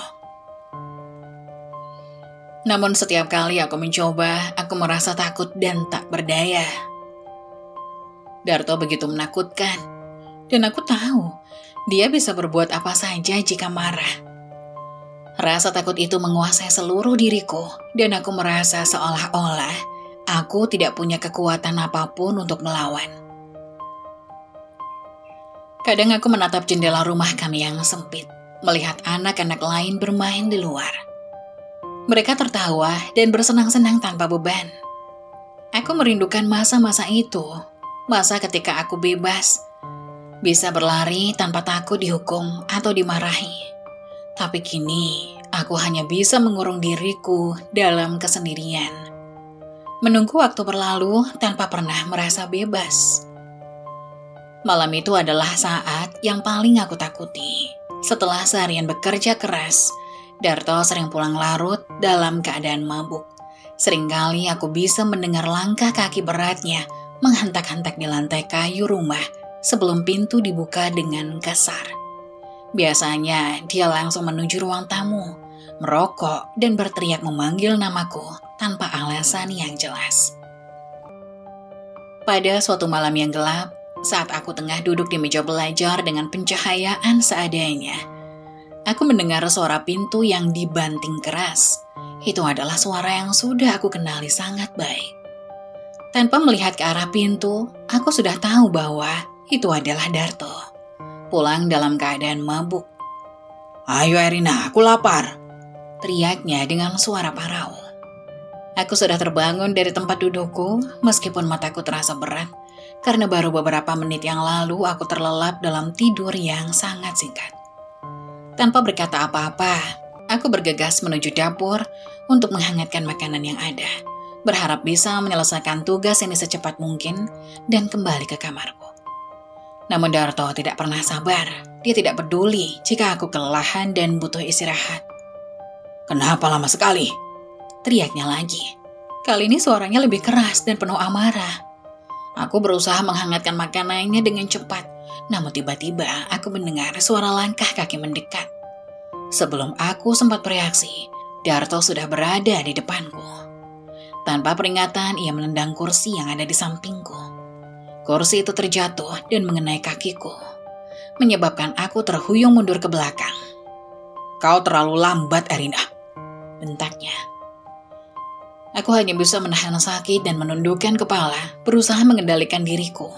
Namun setiap kali aku mencoba, aku merasa takut dan tak berdaya. Darto begitu menakutkan, dan aku tahu dia bisa berbuat apa saja jika marah. Rasa takut itu menguasai seluruh diriku, dan aku merasa seolah-olah aku tidak punya kekuatan apapun untuk melawan. Kadang aku menatap jendela rumah kami yang sempit, melihat anak-anak lain bermain di luar. Mereka tertawa dan bersenang-senang tanpa beban. Aku merindukan masa-masa itu, masa ketika aku bebas, bisa berlari tanpa takut dihukum atau dimarahi. Tapi kini, aku hanya bisa mengurung diriku dalam kesendirian. Menunggu waktu berlalu tanpa pernah merasa bebas. Malam itu adalah saat yang paling aku takuti. Setelah seharian bekerja keras, Darto sering pulang larut dalam keadaan mabuk. Seringkali aku bisa mendengar langkah kaki beratnya menghentak-hentak di lantai kayu rumah sebelum pintu dibuka dengan kasar. Biasanya dia langsung menuju ruang tamu, merokok dan berteriak memanggil namaku tanpa alasan yang jelas. Pada suatu malam yang gelap, saat aku tengah duduk di meja belajar dengan pencahayaan seadanya, aku mendengar suara pintu yang dibanting keras. Itu adalah suara yang sudah aku kenali sangat baik. Tanpa melihat ke arah pintu, aku sudah tahu bahwa itu adalah Darto, pulang dalam keadaan mabuk. "Ayo Erina, aku lapar," teriaknya dengan suara parau. Aku sudah terbangun dari tempat dudukku meskipun mataku terasa berat karena baru beberapa menit yang lalu aku terlelap dalam tidur yang sangat singkat. Tanpa berkata apa-apa, aku bergegas menuju dapur untuk menghangatkan makanan yang ada, berharap bisa menyelesaikan tugas ini secepat mungkin dan kembali ke kamarku. Namun Darto tidak pernah sabar. Dia tidak peduli jika aku kelelahan dan butuh istirahat. "Kenapa lama sekali?" teriaknya lagi. Kali ini suaranya lebih keras dan penuh amarah. Aku berusaha menghangatkan makanannya dengan cepat, namun tiba-tiba aku mendengar suara langkah kaki mendekat. Sebelum aku sempat bereaksi, Darto sudah berada di depanku. Tanpa peringatan, ia menendang kursi yang ada di sampingku. Kursi itu terjatuh dan mengenai kakiku, menyebabkan aku terhuyung mundur ke belakang. "Kau terlalu lambat, Erina," bentaknya. Aku hanya bisa menahan sakit dan menundukkan kepala, berusaha mengendalikan diriku.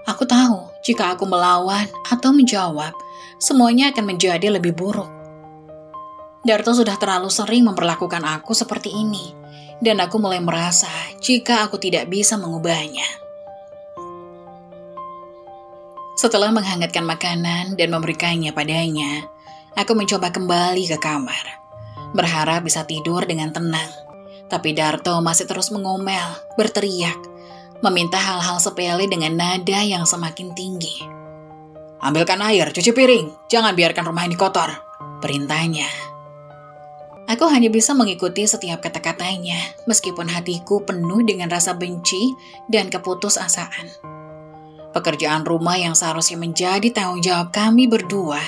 Aku tahu jika aku melawan atau menjawab, semuanya akan menjadi lebih buruk. Darto sudah terlalu sering memperlakukan aku seperti ini, dan aku mulai merasa jika aku tidak bisa mengubahnya. Setelah menghangatkan makanan dan memberikannya padanya, aku mencoba kembali ke kamar, berharap bisa tidur dengan tenang. Tapi Darto masih terus mengomel, berteriak, meminta hal-hal sepele dengan nada yang semakin tinggi. Ambilkan air, cuci piring, jangan biarkan rumah ini kotor, perintahnya. Aku hanya bisa mengikuti setiap kata-katanya, meskipun hatiku penuh dengan rasa benci dan keputusasaan. Pekerjaan rumah yang seharusnya menjadi tanggung jawab kami berdua,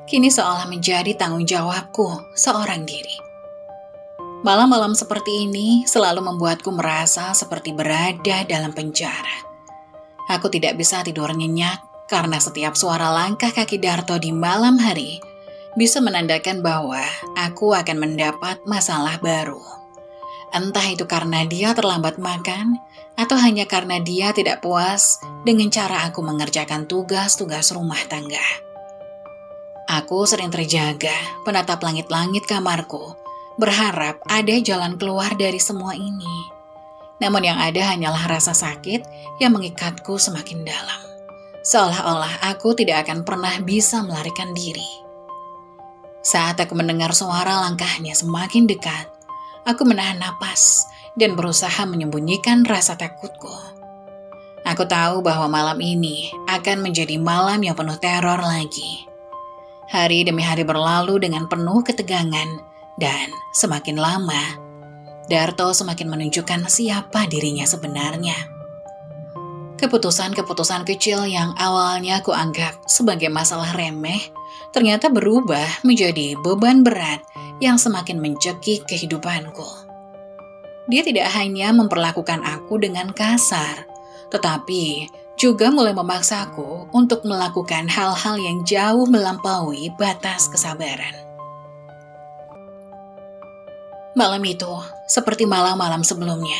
kini seolah menjadi tanggung jawabku seorang diri. Malam-malam seperti ini selalu membuatku merasa seperti berada dalam penjara. Aku tidak bisa tidur nyenyak karena setiap suara langkah kaki Darto di malam hari bisa menandakan bahwa aku akan mendapat masalah baru. Entah itu karena dia terlambat makan, atau hanya karena dia tidak puas dengan cara aku mengerjakan tugas-tugas rumah tangga. Aku sering terjaga, menatap langit-langit kamarku, berharap ada jalan keluar dari semua ini. Namun yang ada hanyalah rasa sakit yang mengikatku semakin dalam. Seolah-olah aku tidak akan pernah bisa melarikan diri. Saat aku mendengar suara langkahnya semakin dekat, aku menahan napas dan berusaha menyembunyikan rasa takutku. Aku tahu bahwa malam ini akan menjadi malam yang penuh teror lagi. Hari demi hari berlalu dengan penuh ketegangan, dan semakin lama, Darto semakin menunjukkan siapa dirinya sebenarnya. Keputusan-keputusan kecil yang awalnya aku anggap sebagai masalah remeh, ternyata berubah menjadi beban berat yang semakin mencekik kehidupanku. Dia tidak hanya memperlakukan aku dengan kasar, tetapi juga mulai memaksaku untuk melakukan hal-hal yang jauh melampaui batas kesabaran. Malam itu, seperti malam-malam sebelumnya,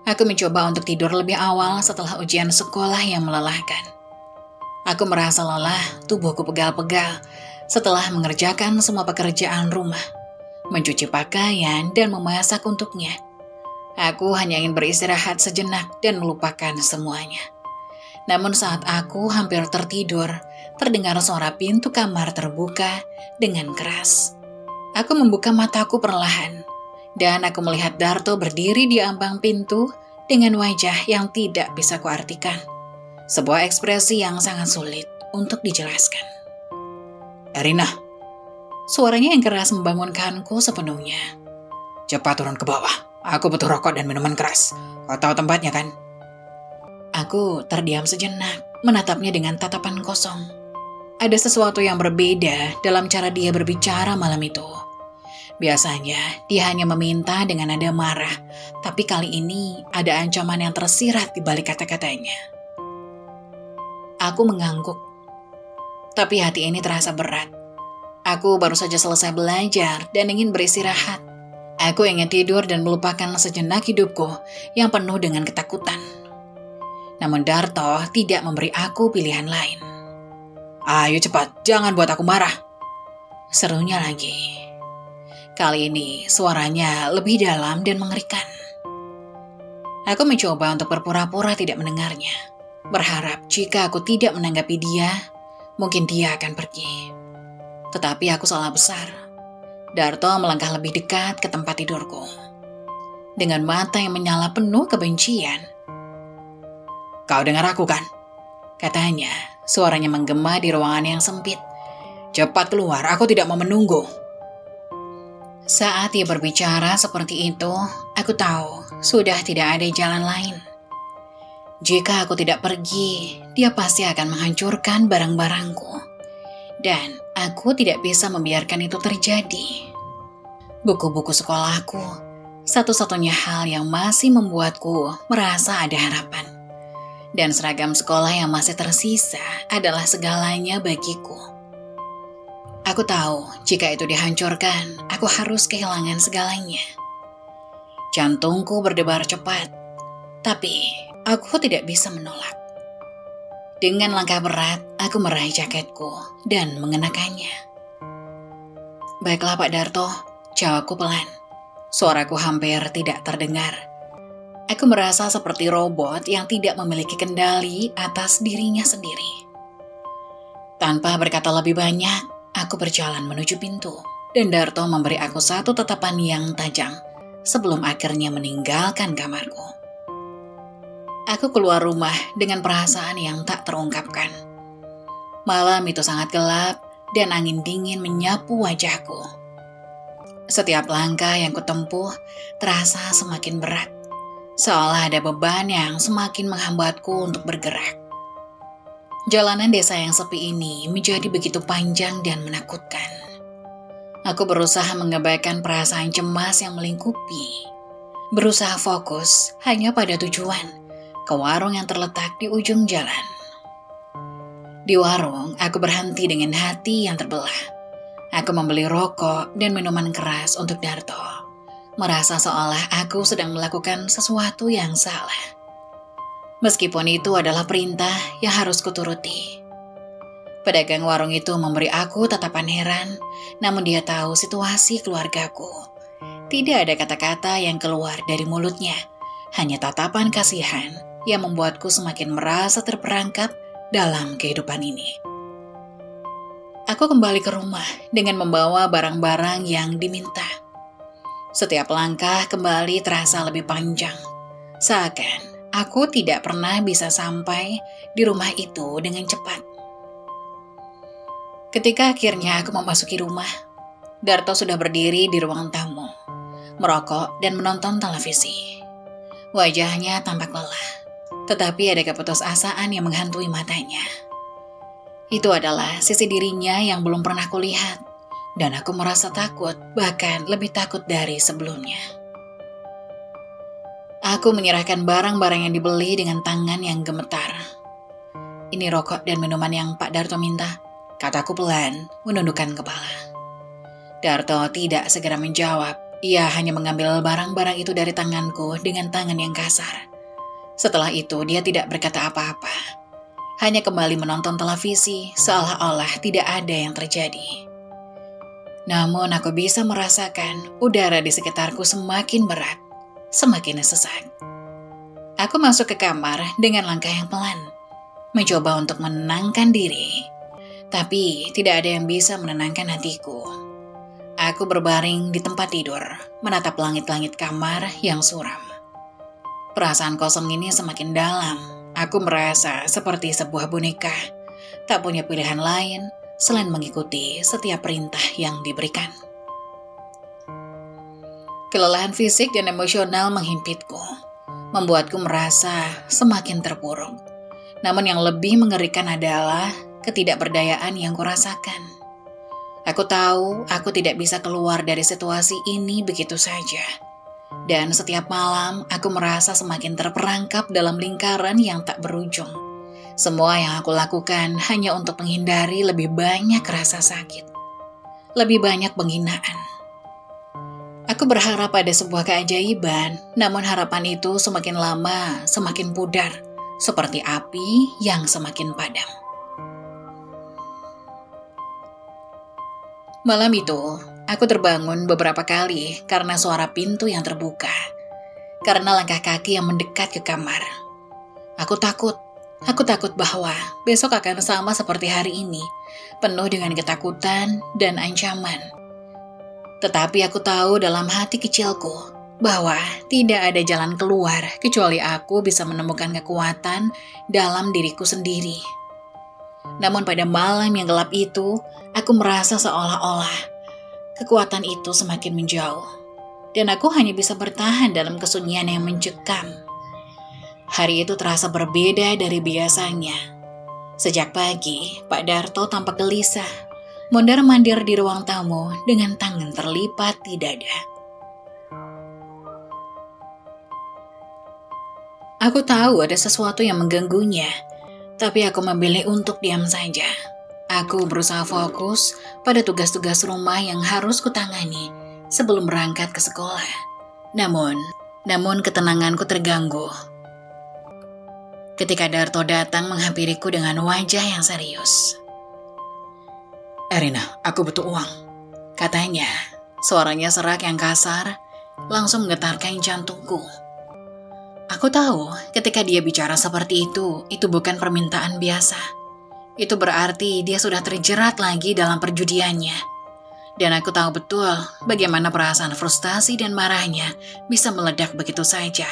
aku mencoba untuk tidur lebih awal setelah ujian sekolah yang melelahkan. Aku merasa lelah, tubuhku pegal-pegal setelah mengerjakan semua pekerjaan rumah, mencuci pakaian dan memasak untuknya. Aku hanya ingin beristirahat sejenak dan melupakan semuanya. Namun saat aku hampir tertidur, terdengar suara pintu kamar terbuka dengan keras. Aku membuka mataku perlahan, dan aku melihat Darto berdiri di ambang pintu dengan wajah yang tidak bisa kuartikan. Sebuah ekspresi yang sangat sulit untuk dijelaskan. Erina, suaranya yang keras membangunkanku sepenuhnya. Cepat turun ke bawah. Aku butuh rokok dan minuman keras. Kau tahu tempatnya kan? Aku terdiam sejenak, menatapnya dengan tatapan kosong. Ada sesuatu yang berbeda dalam cara dia berbicara malam itu. Biasanya dia hanya meminta dengan nada marah, tapi kali ini ada ancaman yang tersirat di balik kata-katanya. Aku mengangguk, tapi hati ini terasa berat. Aku baru saja selesai belajar dan ingin beristirahat. Aku ingin tidur dan melupakan sejenak hidupku yang penuh dengan ketakutan. Namun Darto tidak memberi aku pilihan lain. Ayo cepat, jangan buat aku marah, serunya lagi. Kali ini suaranya lebih dalam dan mengerikan. Aku mencoba untuk berpura-pura tidak mendengarnya, berharap jika aku tidak menanggapi dia, mungkin dia akan pergi. Tetapi aku salah besar. Darto melangkah lebih dekat ke tempat tidurku. Dengan mata yang menyala penuh kebencian. Kau dengar aku kan? Katanya, suaranya menggema di ruangan yang sempit. Cepat keluar, aku tidak mau menunggu. Saat dia berbicara seperti itu, aku tahu sudah tidak ada jalan lain. Jika aku tidak pergi, dia pasti akan menghancurkan barang-barangku. Dan aku tidak bisa membiarkan itu terjadi. Buku-buku sekolahku, satu-satunya hal yang masih membuatku merasa ada harapan. Dan seragam sekolah yang masih tersisa adalah segalanya bagiku. Aku tahu jika itu dihancurkan, aku harus kehilangan segalanya. Jantungku berdebar cepat, tapi aku tidak bisa menolak. Dengan langkah berat, aku meraih jaketku dan mengenakannya. Baiklah Pak Darto, jawabku pelan. Suaraku hampir tidak terdengar. Aku merasa seperti robot yang tidak memiliki kendali atas dirinya sendiri. Tanpa berkata lebih banyak, aku berjalan menuju pintu, dan Darto memberi aku satu tatapan yang tajam sebelum akhirnya meninggalkan kamarku. Aku keluar rumah dengan perasaan yang tak terungkapkan. Malam itu sangat gelap dan angin dingin menyapu wajahku. Setiap langkah yang kutempuh terasa semakin berat, seolah ada beban yang semakin menghambatku untuk bergerak. Jalanan desa yang sepi ini menjadi begitu panjang dan menakutkan. Aku berusaha mengabaikan perasaan cemas yang melingkupi. Berusaha fokus hanya pada tujuan, ke warung yang terletak di ujung jalan. Di warung, aku berhenti dengan hati yang terbelah. Aku membeli rokok dan minuman keras untuk Darto, merasa seolah aku sedang melakukan sesuatu yang salah. Meskipun itu adalah perintah yang harus kuturuti. Pedagang warung itu memberi aku tatapan heran, namun dia tahu situasi keluargaku. Tidak ada kata-kata yang keluar dari mulutnya, hanya tatapan kasihan yang membuatku semakin merasa terperangkap dalam kehidupan ini. Aku kembali ke rumah dengan membawa barang-barang yang diminta. Setiap langkah kembali terasa lebih panjang, seakan aku tidak pernah bisa sampai di rumah itu dengan cepat. Ketika akhirnya aku memasuki rumah, Darto sudah berdiri di ruang tamu, merokok dan menonton televisi. Wajahnya tampak lelah, tetapi ada keputusasaan yang menghantui matanya. Itu adalah sisi dirinya yang belum pernah kulihat, dan aku merasa takut, bahkan lebih takut dari sebelumnya. Aku menyerahkan barang-barang yang dibeli dengan tangan yang gemetar. "Ini rokok dan minuman yang Pak Darto minta," kataku pelan, menundukkan kepala. Darto tidak segera menjawab, ia hanya mengambil barang-barang itu dari tanganku dengan tangan yang kasar. Setelah itu dia tidak berkata apa-apa, hanya kembali menonton televisi seolah-olah tidak ada yang terjadi. Namun aku bisa merasakan udara di sekitarku semakin berat, semakin sesak. Aku masuk ke kamar dengan langkah yang pelan, mencoba untuk menenangkan diri. Tapi tidak ada yang bisa menenangkan hatiku. Aku berbaring di tempat tidur, menatap langit-langit kamar yang suram. Perasaan kosong ini semakin dalam. Aku merasa seperti sebuah boneka, tak punya pilihan lain selain mengikuti setiap perintah yang diberikan. Kelelahan fisik dan emosional menghimpitku, membuatku merasa semakin terpuruk. Namun yang lebih mengerikan adalah ketidakberdayaan yang kurasakan. Aku tahu aku tidak bisa keluar dari situasi ini begitu saja. Dan setiap malam aku merasa semakin terperangkap dalam lingkaran yang tak berujung. Semua yang aku lakukan hanya untuk menghindari lebih banyak rasa sakit, lebih banyak penghinaan. Aku berharap ada sebuah keajaiban, namun harapan itu semakin lama semakin pudar, seperti api yang semakin padam. Malam itu, aku terbangun beberapa kali karena suara pintu yang terbuka, karena langkah kaki yang mendekat ke kamar. Aku takut bahwa besok akan sama seperti hari ini, penuh dengan ketakutan dan ancaman. Tetapi aku tahu dalam hati kecilku bahwa tidak ada jalan keluar kecuali aku bisa menemukan kekuatan dalam diriku sendiri. Namun pada malam yang gelap itu, aku merasa seolah-olah kekuatan itu semakin menjauh, dan aku hanya bisa bertahan dalam kesunyian yang mencekam. Hari itu terasa berbeda dari biasanya. Sejak pagi, Pak Darto tampak gelisah, mondar-mandir di ruang tamu dengan tangan terlipat di dada. Aku tahu ada sesuatu yang mengganggunya, tapi aku memilih untuk diam saja. Aku berusaha fokus pada tugas-tugas rumah yang harus kutangani sebelum berangkat ke sekolah. Namun ketenanganku terganggu ketika Darto datang menghampiriku dengan wajah yang serius. "Erina, aku butuh uang," katanya. Suaranya serak yang kasar langsung menggetarkan jantungku. Aku tahu ketika dia bicara seperti itu bukan permintaan biasa. Itu berarti dia sudah terjerat lagi dalam perjudiannya. Dan aku tahu betul bagaimana perasaan frustasi dan marahnya bisa meledak begitu saja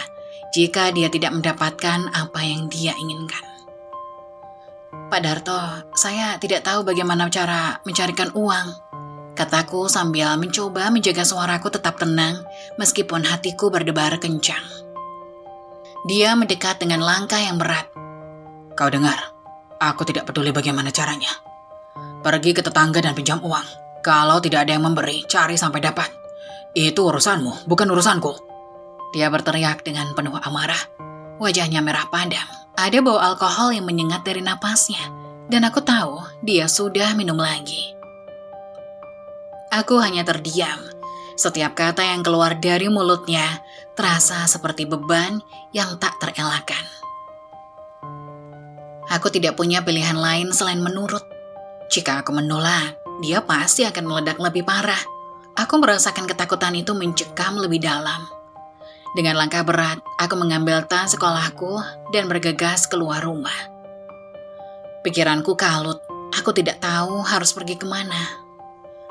jika dia tidak mendapatkan apa yang dia inginkan. Pak Darto, saya tidak tahu bagaimana cara mencarikan uang, kataku sambil mencoba menjaga suaraku tetap tenang meskipun hatiku berdebar kencang. Dia mendekat dengan langkah yang berat. Kau dengar, aku tidak peduli bagaimana caranya. Pergi ke tetangga dan pinjam uang. Kalau tidak ada yang memberi, cari sampai dapat. Itu urusanmu, bukan urusanku. Dia berteriak dengan penuh amarah. Wajahnya merah padam. Ada bau alkohol yang menyengat dari napasnya. Dan aku tahu dia sudah minum lagi. Aku hanya terdiam. Setiap kata yang keluar dari mulutnya terasa seperti beban yang tak terelakkan. Aku tidak punya pilihan lain selain menurut. Jika aku menolak, dia pasti akan meledak lebih parah. Aku merasakan ketakutan itu mencekam lebih dalam. Dengan langkah berat, aku mengambil tas sekolahku dan bergegas keluar rumah. Pikiranku kalut, aku tidak tahu harus pergi kemana.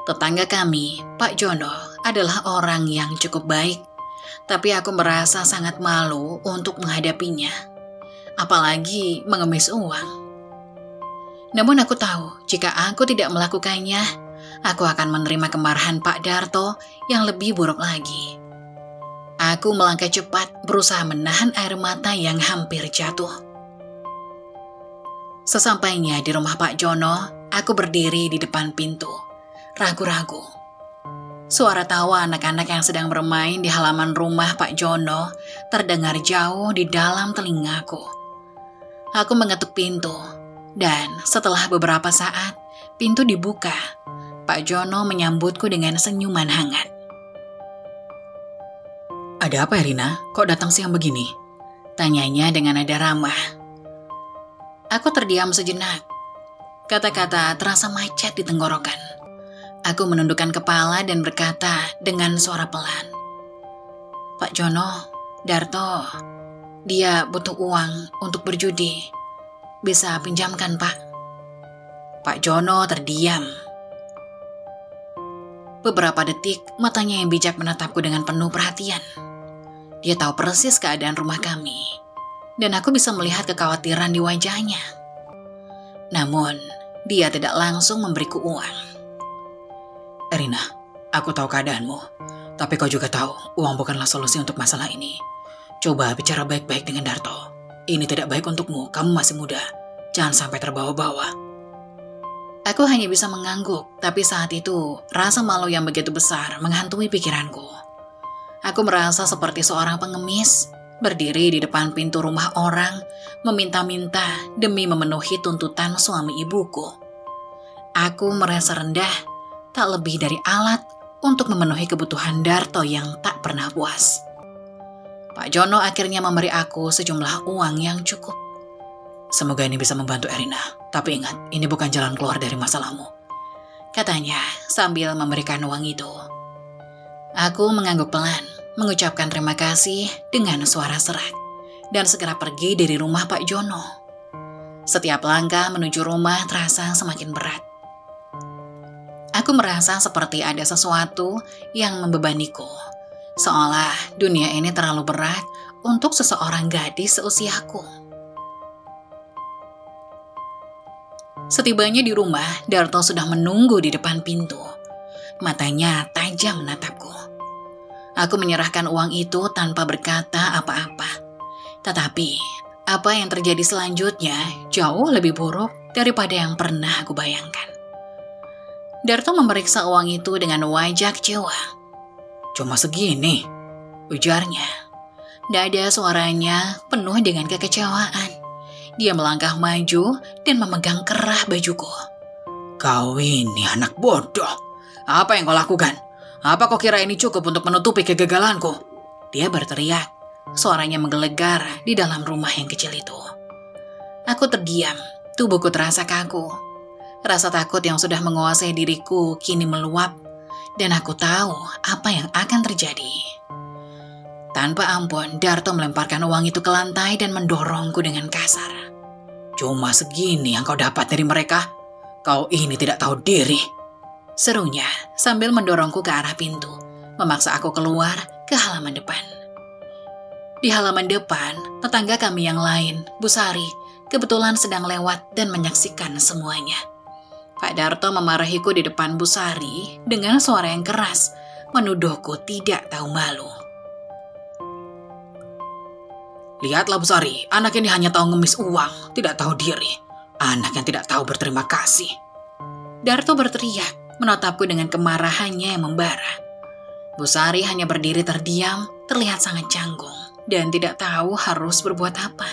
Tetangga kami, Pak Jono, adalah orang yang cukup baik, tapi aku merasa sangat malu untuk menghadapinya, apalagi mengemis uang. Namun aku tahu, jika aku tidak melakukannya, aku akan menerima kemarahan Pak Darto yang lebih buruk lagi. Aku melangkah cepat, berusaha menahan air mata yang hampir jatuh. Sesampainya di rumah Pak Jono, aku berdiri di depan pintu, ragu-ragu. Suara tawa anak-anak yang sedang bermain di halaman rumah Pak Jono terdengar jauh di dalam telingaku. Aku mengetuk pintu, dan setelah beberapa saat, pintu dibuka. Pak Jono menyambutku dengan senyuman hangat. Ada apa, Rina? Kok datang siang begini? Tanyanya dengan nada ramah. Aku terdiam sejenak. Kata-kata terasa macet di tenggorokan. Aku menundukkan kepala dan berkata dengan suara pelan. Pak Jono, Darto, dia butuh uang untuk berjudi. Bisa pinjamkan, Pak? Pak Jono terdiam. Beberapa detik, matanya yang bijak menatapku dengan penuh perhatian. Dia tahu persis keadaan rumah kami, dan aku bisa melihat kekhawatiran di wajahnya. Namun, dia tidak langsung memberiku uang. Rina, aku tahu keadaanmu, tapi kau juga tahu uang bukanlah solusi untuk masalah ini. Coba bicara baik-baik dengan Darto. Ini tidak baik untukmu, kamu masih muda. Jangan sampai terbawa-bawa. Aku hanya bisa mengangguk, tapi saat itu rasa malu yang begitu besar menghantui pikiranku. Aku merasa seperti seorang pengemis, berdiri di depan pintu rumah orang, meminta-minta demi memenuhi tuntutan suami ibuku. Aku merasa rendah, tak lebih dari alat untuk memenuhi kebutuhan Darto yang tak pernah puas. Pak Jono akhirnya memberi aku sejumlah uang yang cukup. Semoga ini bisa membantu Erina, tapi ingat, ini bukan jalan keluar dari masalahmu, katanya sambil memberikan uang itu. Aku mengangguk pelan, mengucapkan terima kasih dengan suara serak, dan segera pergi dari rumah Pak Jono. Setiap langkah menuju rumah terasa semakin berat. Aku merasa seperti ada sesuatu yang membebaniku, seolah dunia ini terlalu berat untuk seseorang gadis seusiaku. Setibanya di rumah, Darto sudah menunggu di depan pintu. Matanya tajam menatapku. Aku menyerahkan uang itu tanpa berkata apa-apa. Tetapi, apa yang terjadi selanjutnya jauh lebih buruk daripada yang pernah aku bayangkan. Darto memeriksa uang itu dengan wajah kecewa. Cuma segini, ujarnya. Dada suaranya penuh dengan kekecewaan. Dia melangkah maju dan memegang kerah bajuku. Kau ini anak bodoh. Apa yang kau lakukan? Apa kau kira ini cukup untuk menutupi kegagalanku? Dia berteriak. Suaranya menggelegar di dalam rumah yang kecil itu. Aku terdiam. Tubuhku terasa kaku. Rasa takut yang sudah menguasai diriku kini meluap. Dan aku tahu apa yang akan terjadi. Tanpa ampun, Darto melemparkan uang itu ke lantai dan mendorongku dengan kasar. Cuma segini yang kau dapat dari mereka? Kau ini tidak tahu diri, serunya sambil mendorongku ke arah pintu, memaksa aku keluar ke halaman depan. Di halaman depan, tetangga kami yang lain, Bu Sari, kebetulan sedang lewat dan menyaksikan semuanya. Pak Darto memarahiku di depan Bu Sari dengan suara yang keras, menuduhku tidak tahu malu. Lihatlah Bu Sari, anak ini hanya tahu ngemis uang, tidak tahu diri. Anak yang tidak tahu berterima kasih. Darto berteriak, menatapku dengan kemarahannya yang membara. Bu Sari hanya berdiri terdiam, terlihat sangat canggung, dan tidak tahu harus berbuat apa.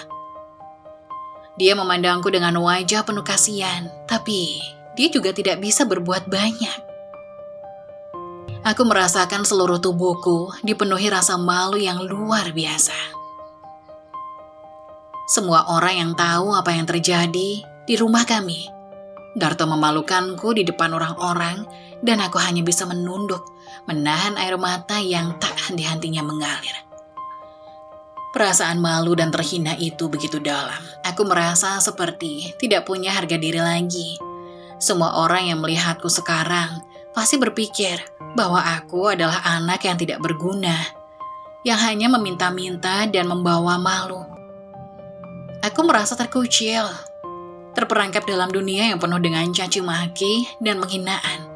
Dia memandangku dengan wajah penuh kasihan, tapi dia juga tidak bisa berbuat banyak. Aku merasakan seluruh tubuhku dipenuhi rasa malu yang luar biasa. Semua orang yang tahu apa yang terjadi di rumah kami. Darto memalukanku di depan orang-orang dan aku hanya bisa menunduk, menahan air mata yang tak henti-hentinya mengalir. Perasaan malu dan terhina itu begitu dalam. Aku merasa seperti tidak punya harga diri lagi. Semua orang yang melihatku sekarang pasti berpikir bahwa aku adalah anak yang tidak berguna, yang hanya meminta-minta dan membawa malu. Aku merasa terkucil, terperangkap dalam dunia yang penuh dengan caci maki dan penghinaan.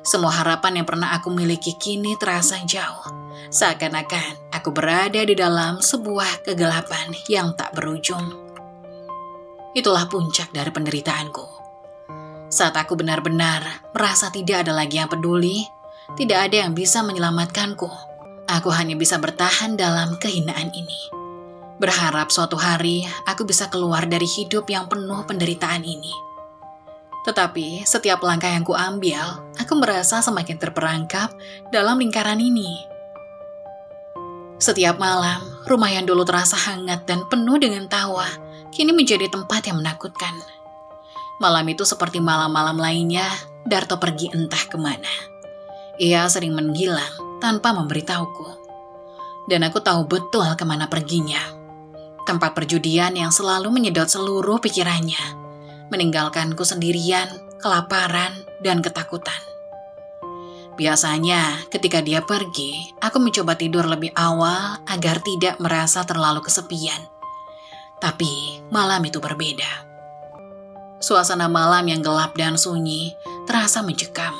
Semua harapan yang pernah aku miliki kini terasa jauh, seakan-akan aku berada di dalam sebuah kegelapan yang tak berujung. Itulah puncak dari penderitaanku. Saat aku benar-benar merasa tidak ada lagi yang peduli, tidak ada yang bisa menyelamatkanku, aku hanya bisa bertahan dalam kehinaan ini. Berharap suatu hari aku bisa keluar dari hidup yang penuh penderitaan ini. Tetapi setiap langkah yang kuambil, aku merasa semakin terperangkap dalam lingkaran ini. Setiap malam, rumah yang dulu terasa hangat dan penuh dengan tawa, kini menjadi tempat yang menakutkan. Malam itu seperti malam-malam lainnya, Darto pergi entah kemana. Ia sering menghilang tanpa memberitahuku. Dan aku tahu betul kemana perginya. Tempat perjudian yang selalu menyedot seluruh pikirannya, meninggalkanku sendirian, kelaparan, dan ketakutan. Biasanya ketika dia pergi, aku mencoba tidur lebih awal agar tidak merasa terlalu kesepian. Tapi malam itu berbeda. Suasana malam yang gelap dan sunyi terasa mencekam.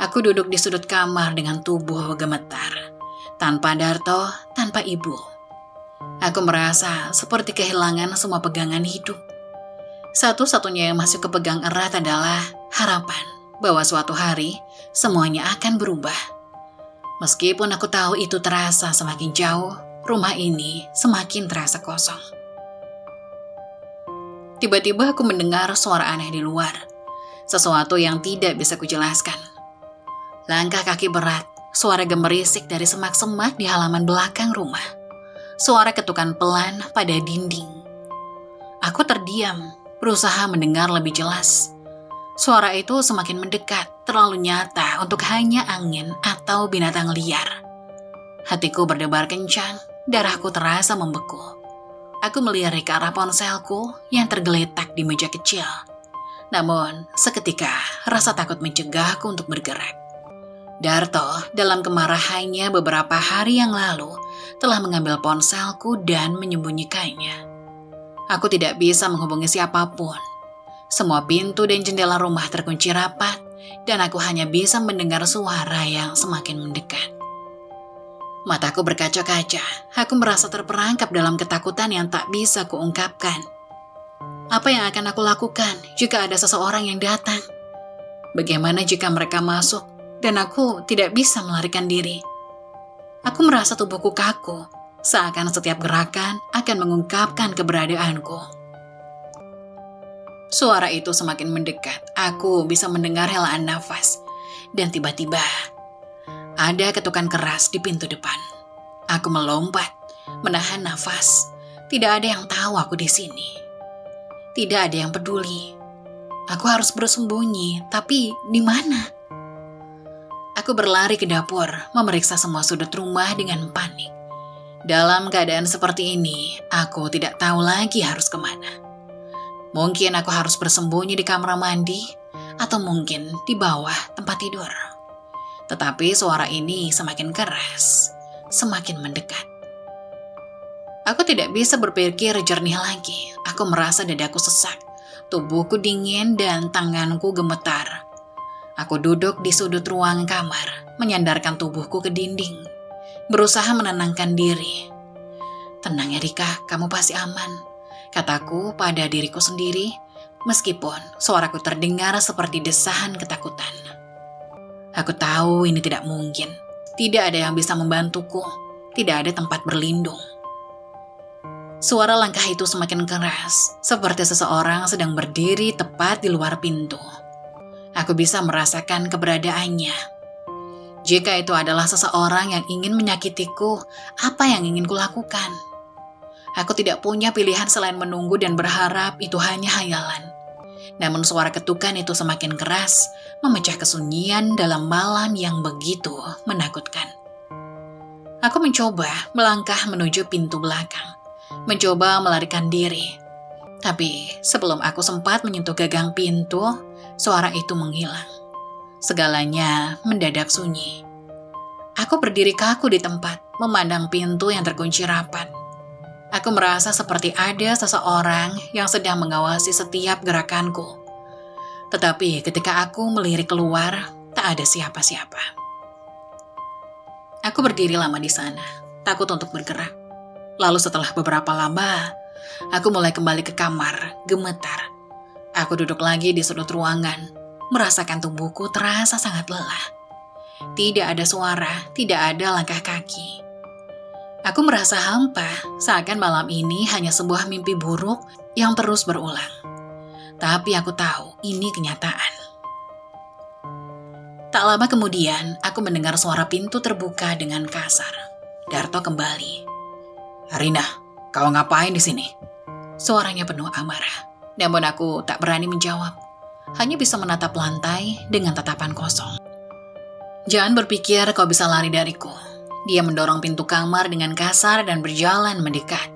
Aku duduk di sudut kamar dengan tubuh gemetar, tanpa Darto, tanpa ibu. Aku merasa seperti kehilangan semua pegangan hidup. Satu-satunya yang masih kepegang erat adalah harapan bahwa suatu hari semuanya akan berubah. Meskipun aku tahu itu terasa semakin jauh, rumah ini semakin terasa kosong. Tiba-tiba aku mendengar suara aneh di luar, sesuatu yang tidak bisa kujelaskan. Langkah kaki berat, suara gemerisik dari semak-semak di halaman belakang rumah. Suara ketukan pelan pada dinding. Aku terdiam, berusaha mendengar lebih jelas. Suara itu semakin mendekat, terlalu nyata untuk hanya angin atau binatang liar. Hatiku berdebar kencang, darahku terasa membeku. Aku melirik ke arah ponselku yang tergeletak di meja kecil. Namun, seketika rasa takut mencegahku untuk bergerak. Darto dalam kemarahannya beberapa hari yang lalu telah mengambil ponselku dan menyembunyikannya. Aku tidak bisa menghubungi siapapun. Semua pintu dan jendela rumah terkunci rapat dan aku hanya bisa mendengar suara yang semakin mendekat. Mataku berkaca-kaca, aku merasa terperangkap dalam ketakutan yang tak bisa kuungkapkan. Apa yang akan aku lakukan jika ada seseorang yang datang? Bagaimana jika mereka masuk dan aku tidak bisa melarikan diri? Aku merasa tubuhku kaku, seakan setiap gerakan akan mengungkapkan keberadaanku. Suara itu semakin mendekat, aku bisa mendengar helaan nafas, dan tiba-tiba ada ketukan keras di pintu depan. Aku melompat, menahan nafas. Tidak ada yang tahu aku di sini. Tidak ada yang peduli. Aku harus bersembunyi, tapi di mana? Aku berlari ke dapur, memeriksa semua sudut rumah dengan panik. Dalam keadaan seperti ini, aku tidak tahu lagi harus kemana. Mungkin aku harus bersembunyi di kamar mandi, atau mungkin di bawah tempat tidur. Tetapi suara ini semakin keras, semakin mendekat. Aku tidak bisa berpikir jernih lagi. Aku merasa dadaku sesak, tubuhku dingin dan tanganku gemetar. Aku duduk di sudut ruang kamar, menyandarkan tubuhku ke dinding, berusaha menenangkan diri. "Tenang ya Rika, kamu pasti aman," kataku pada diriku sendiri, meskipun suaraku terdengar seperti desahan ketakutan. Aku tahu ini tidak mungkin. Tidak ada yang bisa membantuku. Tidak ada tempat berlindung. Suara langkah itu semakin keras, seperti seseorang sedang berdiri tepat di luar pintu. Aku bisa merasakan keberadaannya. Jika itu adalah seseorang yang ingin menyakitiku, apa yang ingin kulakukan? Aku tidak punya pilihan selain menunggu dan berharap itu hanya hayalan. Namun suara ketukan itu semakin keras, memecah kesunyian dalam malam yang begitu menakutkan. Aku mencoba melangkah menuju pintu belakang, mencoba melarikan diri. Tapi sebelum aku sempat menyentuh gagang pintu, suara itu menghilang. Segalanya mendadak sunyi. Aku berdiri kaku di tempat, memandang pintu yang terkunci rapat. Aku merasa seperti ada seseorang yang sedang mengawasi setiap gerakanku. Tetapi ketika aku melirik keluar, tak ada siapa-siapa. Aku berdiri lama di sana, takut untuk bergerak. Lalu setelah beberapa lama, aku mulai kembali ke kamar, gemetar. Aku duduk lagi di sudut ruangan, merasakan tubuhku terasa sangat lelah. Tidak ada suara, tidak ada langkah kaki. Aku merasa hampa, seakan malam ini hanya sebuah mimpi buruk yang terus berulang. Tapi aku tahu ini kenyataan. Tak lama kemudian, aku mendengar suara pintu terbuka dengan kasar. Darto kembali. "Rina, kau ngapain di sini?" Suaranya penuh amarah. Namun aku tak berani menjawab. Hanya bisa menatap lantai dengan tatapan kosong. "Jangan berpikir kau bisa lari dariku." Dia mendorong pintu kamar dengan kasar dan berjalan mendekat.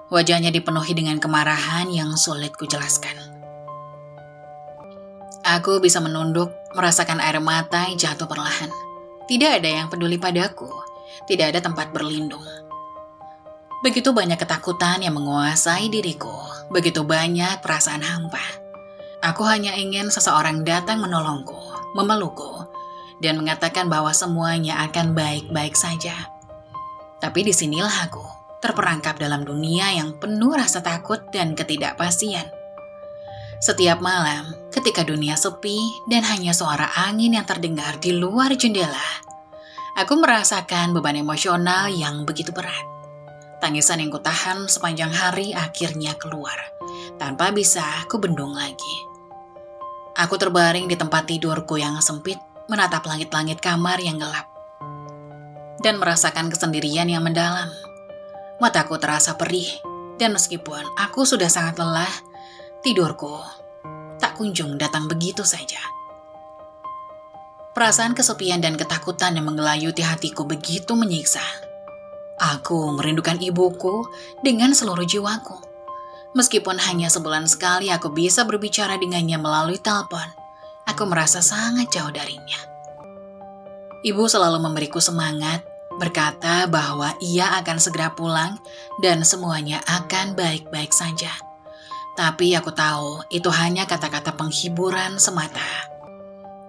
Wajahnya dipenuhi dengan kemarahan yang sulit kujelaskan. Aku bisa menunduk, merasakan air mata jatuh perlahan. Tidak ada yang peduli padaku, tidak ada tempat berlindung. Begitu banyak ketakutan yang menguasai diriku, begitu banyak perasaan hampa. Aku hanya ingin seseorang datang menolongku, memelukku, dan mengatakan bahwa semuanya akan baik-baik saja. Tapi disinilah aku, terperangkap dalam dunia yang penuh rasa takut dan ketidakpastian. Setiap malam, ketika dunia sepi dan hanya suara angin yang terdengar di luar jendela, aku merasakan beban emosional yang begitu berat. Tangisan yang kutahan sepanjang hari akhirnya keluar, tanpa bisa kubendung lagi. Aku terbaring di tempat tidurku yang sempit, menatap langit-langit kamar yang gelap, dan merasakan kesendirian yang mendalam. Mataku terasa perih, dan meskipun aku sudah sangat lelah, tidurku tak kunjung datang begitu saja. Perasaan kesepian dan ketakutan yang menggelayuti hatiku begitu menyiksa. Aku merindukan ibuku dengan seluruh jiwaku. Meskipun hanya sebulan sekali aku bisa berbicara dengannya melalui telepon, aku merasa sangat jauh darinya. Ibu selalu memberiku semangat, berkata bahwa ia akan segera pulang dan semuanya akan baik-baik saja. Tapi aku tahu itu hanya kata-kata penghiburan semata.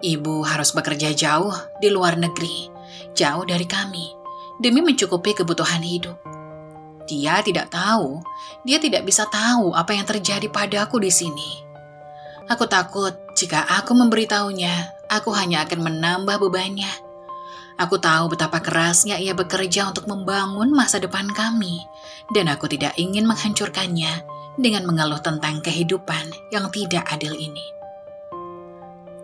Ibu harus bekerja jauh di luar negeri, jauh dari kami, demi mencukupi kebutuhan hidup. Dia tidak tahu, dia tidak bisa tahu apa yang terjadi padaku di sini. Aku takut jika aku memberitahunya, aku hanya akan menambah bebannya. Aku tahu betapa kerasnya ia bekerja untuk membangun masa depan kami, dan aku tidak ingin menghancurkannya dengan mengeluh tentang kehidupan yang tidak adil ini.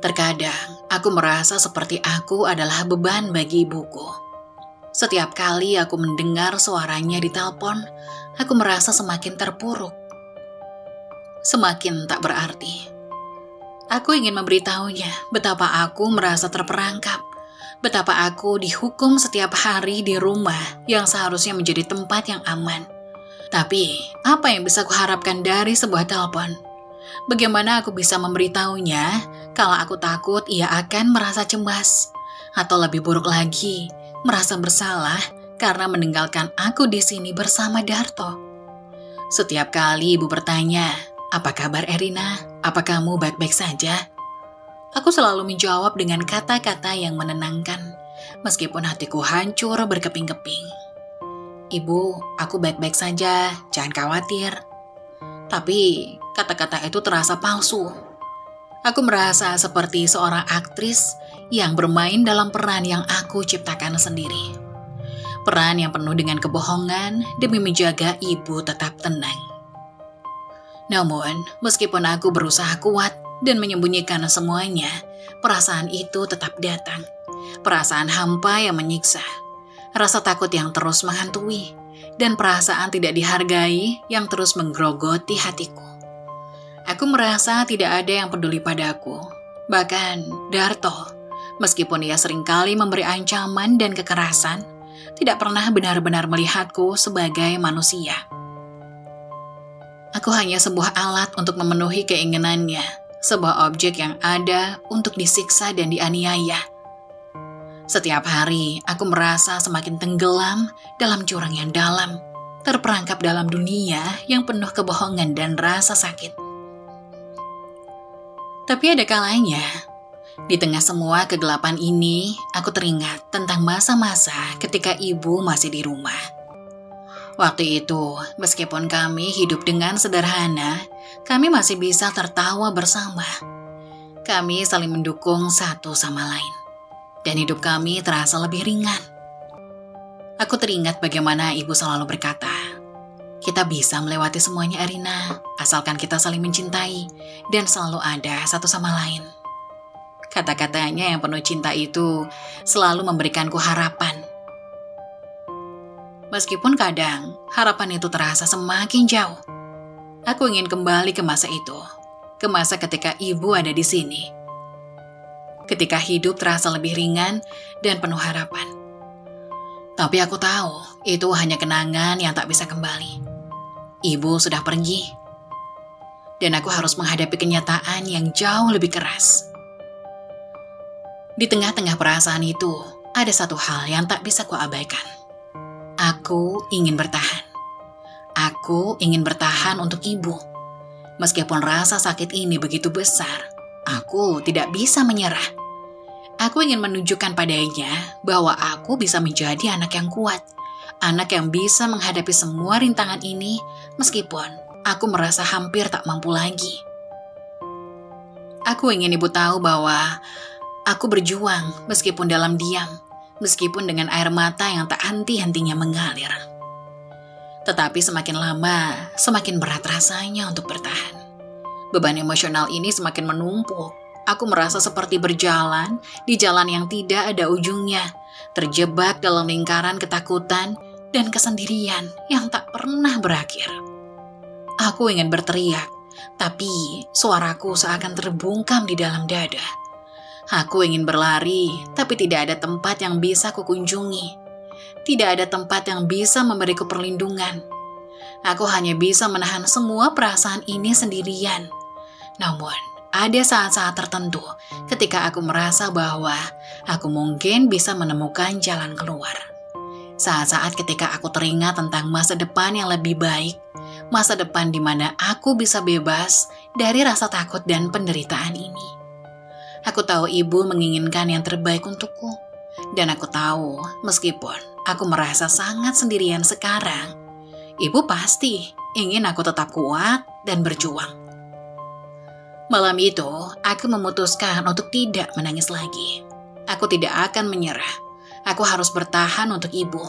Terkadang, aku merasa seperti aku adalah beban bagi ibuku. Setiap kali aku mendengar suaranya di telepon, aku merasa semakin terpuruk, semakin tak berarti. Aku ingin memberitahunya betapa aku merasa terperangkap, betapa aku dihukum setiap hari di rumah yang seharusnya menjadi tempat yang aman. Tapi, apa yang bisa kuharapkan dari sebuah telepon? Bagaimana aku bisa memberitahunya kalau aku takut ia akan merasa cemas? Atau lebih buruk lagi, merasa bersalah karena meninggalkan aku di sini bersama Darto. Setiap kali ibu bertanya, "Apa kabar Erina? Apa kamu baik-baik saja?" Aku selalu menjawab dengan kata-kata yang menenangkan, meskipun hatiku hancur berkeping-keping. "Ibu, aku baik-baik saja, jangan khawatir." Tapi kata-kata itu terasa palsu. Aku merasa seperti seorang aktris yang bermain dalam peran yang aku ciptakan sendiri. Peran yang penuh dengan kebohongan demi menjaga ibu tetap tenang. Namun, meskipun aku berusaha kuat dan menyembunyikan semuanya, perasaan itu tetap datang. Perasaan hampa yang menyiksa, rasa takut yang terus menghantui, dan perasaan tidak dihargai yang terus menggerogoti hatiku. Aku merasa tidak ada yang peduli padaku. Bahkan Darto, meskipun ia seringkali memberi ancaman dan kekerasan, tidak pernah benar-benar melihatku sebagai manusia. Aku hanya sebuah alat untuk memenuhi keinginannya, sebuah objek yang ada untuk disiksa dan dianiaya. Setiap hari, aku merasa semakin tenggelam dalam jurang yang dalam, terperangkap dalam dunia yang penuh kebohongan dan rasa sakit. Tapi ada kalanya, di tengah semua kegelapan ini, aku teringat tentang masa-masa ketika ibu masih di rumah. Waktu itu, meskipun kami hidup dengan sederhana, kami masih bisa tertawa bersama. Kami saling mendukung satu sama lain, dan hidup kami terasa lebih ringan. Aku teringat bagaimana ibu selalu berkata, "Kita bisa melewati semuanya, Erina, asalkan kita saling mencintai dan selalu ada satu sama lain." Kata-katanya yang penuh cinta itu selalu memberikanku harapan. Meskipun kadang harapan itu terasa semakin jauh, aku ingin kembali ke masa itu, ke masa ketika ibu ada di sini. Ketika hidup terasa lebih ringan dan penuh harapan. Tapi aku tahu itu hanya kenangan yang tak bisa kembali. Ibu sudah pergi, dan aku harus menghadapi kenyataan yang jauh lebih keras. Di tengah-tengah perasaan itu, ada satu hal yang tak bisa kuabaikan. Aku ingin bertahan. Aku ingin bertahan untuk ibu. Meskipun rasa sakit ini begitu besar, aku tidak bisa menyerah. Aku ingin menunjukkan padanya bahwa aku bisa menjadi anak yang kuat, anak yang bisa menghadapi semua rintangan ini meskipun aku merasa hampir tak mampu lagi. Aku ingin ibu tahu bahwa aku berjuang meskipun dalam diam, meskipun dengan air mata yang tak henti-hentinya mengalir. Tetapi semakin lama, semakin berat rasanya untuk bertahan. Beban emosional ini semakin menumpuk. Aku merasa seperti berjalan di jalan yang tidak ada ujungnya, terjebak dalam lingkaran ketakutan dan kesendirian yang tak pernah berakhir. Aku ingin berteriak, tapi suaraku seakan terbungkam di dalam dada. Aku ingin berlari, tapi tidak ada tempat yang bisa kukunjungi. Tidak ada tempat yang bisa memberiku perlindungan. Aku hanya bisa menahan semua perasaan ini sendirian. Namun, ada saat-saat tertentu ketika aku merasa bahwa aku mungkin bisa menemukan jalan keluar. Saat-saat ketika aku teringat tentang masa depan yang lebih baik, masa depan di mana aku bisa bebas dari rasa takut dan penderitaan ini. Aku tahu ibu menginginkan yang terbaik untukku, dan aku tahu meskipun aku merasa sangat sendirian sekarang, ibu pasti ingin aku tetap kuat dan berjuang. Malam itu, aku memutuskan untuk tidak menangis lagi. Aku tidak akan menyerah. Aku harus bertahan untuk ibu.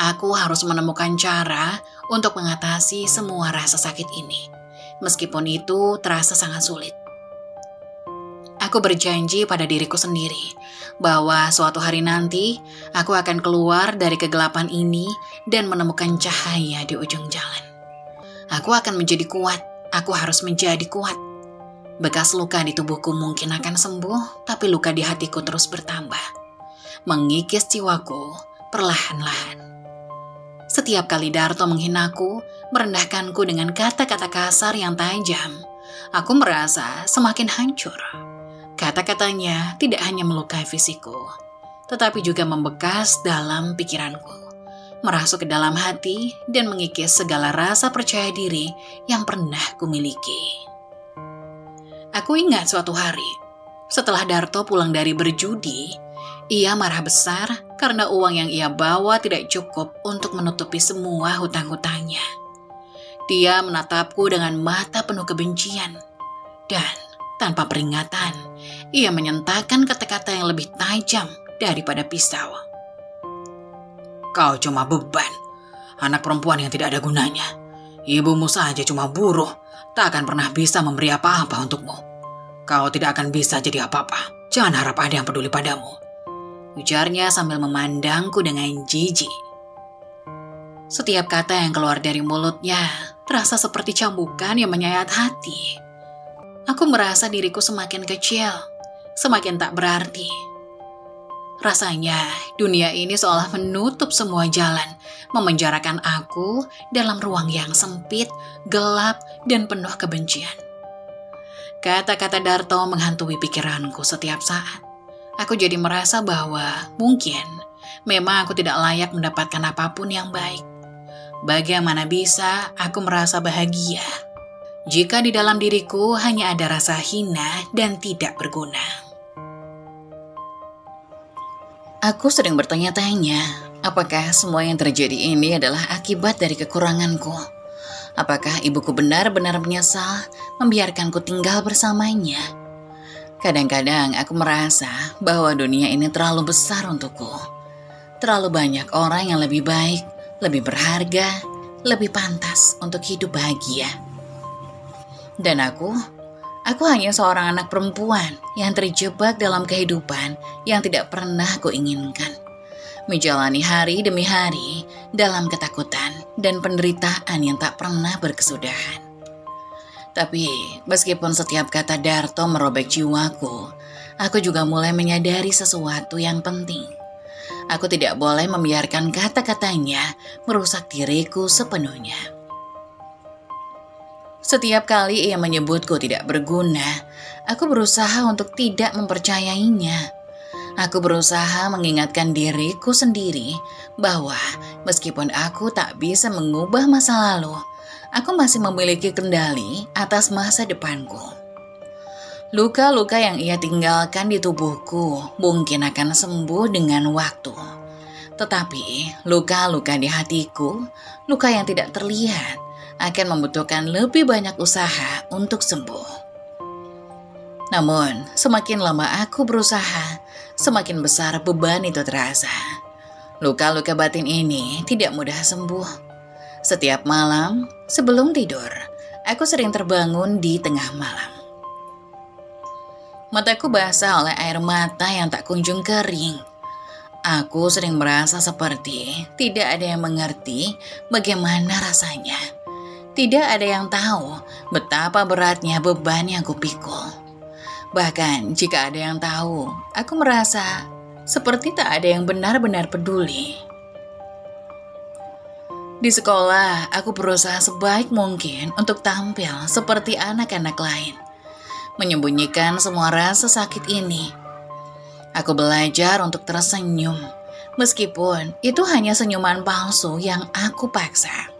Aku harus menemukan cara untuk mengatasi semua rasa sakit ini, meskipun itu terasa sangat sulit. Aku berjanji pada diriku sendiri bahwa suatu hari nanti aku akan keluar dari kegelapan ini dan menemukan cahaya di ujung jalan. Aku akan menjadi kuat. Aku harus menjadi kuat. Bekas luka di tubuhku mungkin akan sembuh, tapi luka di hatiku terus bertambah, mengikis jiwaku perlahan-lahan. Setiap kali Darto menghinaku, merendahkanku dengan kata-kata kasar yang tajam, aku merasa semakin hancur. Kata-katanya tidak hanya melukai fisikku, tetapi juga membekas dalam pikiranku. merasuk ke dalam hati dan mengikis segala rasa percaya diri yang pernah kumiliki. Aku ingat suatu hari, setelah Darto pulang dari berjudi, ia marah besar karena uang yang ia bawa tidak cukup untuk menutupi semua hutang-hutangnya. Dia menatapku dengan mata penuh kebencian, dan tanpa peringatan, ia menyentakkan kata-kata yang lebih tajam daripada pisau. Kau cuma beban, anak perempuan yang tidak ada gunanya. Ibumu saja cuma buruh, tak akan pernah bisa memberi apa-apa untukmu. Kau tidak akan bisa jadi apa-apa, jangan harap ada yang peduli padamu, ujarnya sambil memandangku dengan jijik. Setiap kata yang keluar dari mulutnya terasa seperti cambukan yang menyayat hati. Aku merasa diriku semakin kecil, semakin tak berarti. Rasanya dunia ini seolah menutup semua jalan, memenjarakan aku dalam ruang yang sempit, gelap, dan penuh kebencian. Kata-kata Darto menghantui pikiranku setiap saat. Aku jadi merasa bahwa mungkin memang aku tidak layak mendapatkan apapun yang baik. Bagaimana bisa aku merasa bahagia jika di dalam diriku hanya ada rasa hina dan tidak berguna? Aku sering bertanya-tanya, apakah semua yang terjadi ini adalah akibat dari kekuranganku? Apakah ibuku benar-benar menyesal membiarkanku tinggal bersamanya? Kadang-kadang aku merasa bahwa dunia ini terlalu besar untukku. Terlalu banyak orang yang lebih baik, lebih berharga, lebih pantas untuk hidup bahagia. Dan aku hanya seorang anak perempuan yang terjebak dalam kehidupan yang tidak pernah kuinginkan. Menjalani hari demi hari dalam ketakutan dan penderitaan yang tak pernah berkesudahan. Tapi meskipun setiap kata Darto merobek jiwaku, aku juga mulai menyadari sesuatu yang penting. Aku tidak boleh membiarkan kata-katanya merusak diriku sepenuhnya. Setiap kali ia menyebutku tidak berguna, aku berusaha untuk tidak mempercayainya. Aku berusaha mengingatkan diriku sendiri bahwa meskipun aku tak bisa mengubah masa lalu, aku masih memiliki kendali atas masa depanku. Luka-luka yang ia tinggalkan di tubuhku mungkin akan sembuh dengan waktu. Tetapi luka-luka di hatiku, luka yang tidak terlihat, akan membutuhkan lebih banyak usaha untuk sembuh. Namun, semakin lama aku berusaha, semakin besar beban itu terasa. Luka-luka batin ini tidak mudah sembuh. Setiap malam, sebelum tidur, aku sering terbangun di tengah malam. Mataku basah oleh air mata yang tak kunjung kering. Aku sering merasa seperti tidak ada yang mengerti bagaimana rasanya. Tidak ada yang tahu betapa beratnya beban yang kupikul. Bahkan jika ada yang tahu, aku merasa seperti tak ada yang benar-benar peduli. Di sekolah, aku berusaha sebaik mungkin untuk tampil seperti anak-anak lain, menyembunyikan semua rasa sakit ini. Aku belajar untuk tersenyum, meskipun itu hanya senyuman palsu yang aku paksa.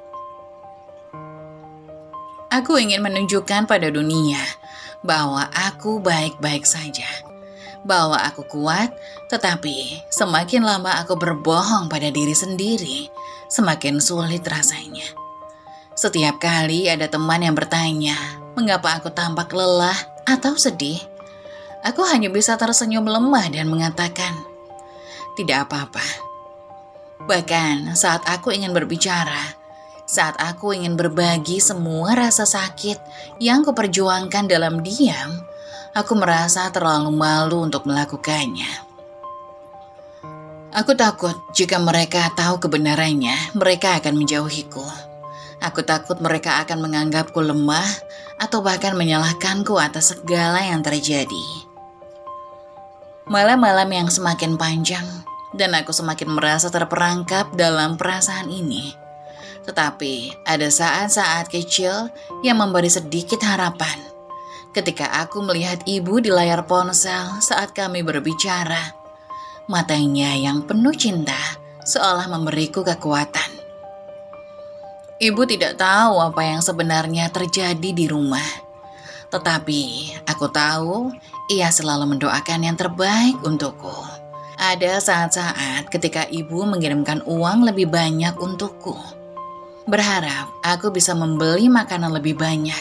Aku ingin menunjukkan pada dunia bahwa aku baik-baik saja, bahwa aku kuat, tetapi semakin lama aku berbohong pada diri sendiri, semakin sulit rasanya. Setiap kali ada teman yang bertanya, mengapa aku tampak lelah atau sedih, aku hanya bisa tersenyum lemah dan mengatakan, tidak apa-apa. Bahkan saat aku ingin berbicara, saat aku ingin berbagi semua rasa sakit yang kuperjuangkan dalam diam, aku merasa terlalu malu untuk melakukannya. Aku takut jika mereka tahu kebenarannya, mereka akan menjauhiku. Aku takut mereka akan menganggapku lemah atau bahkan menyalahkanku atas segala yang terjadi. Malam-malam yang semakin panjang dan aku semakin merasa terperangkap dalam perasaan ini. Tetapi ada saat-saat kecil yang memberi sedikit harapan. Ketika aku melihat ibu di layar ponsel saat kami berbicara, matanya yang penuh cinta seolah memberiku kekuatan. Ibu tidak tahu apa yang sebenarnya terjadi di rumah. Tetapi aku tahu ia selalu mendoakan yang terbaik untukku. Ada saat-saat ketika ibu mengirimkan uang lebih banyak untukku. Berharap aku bisa membeli makanan lebih banyak.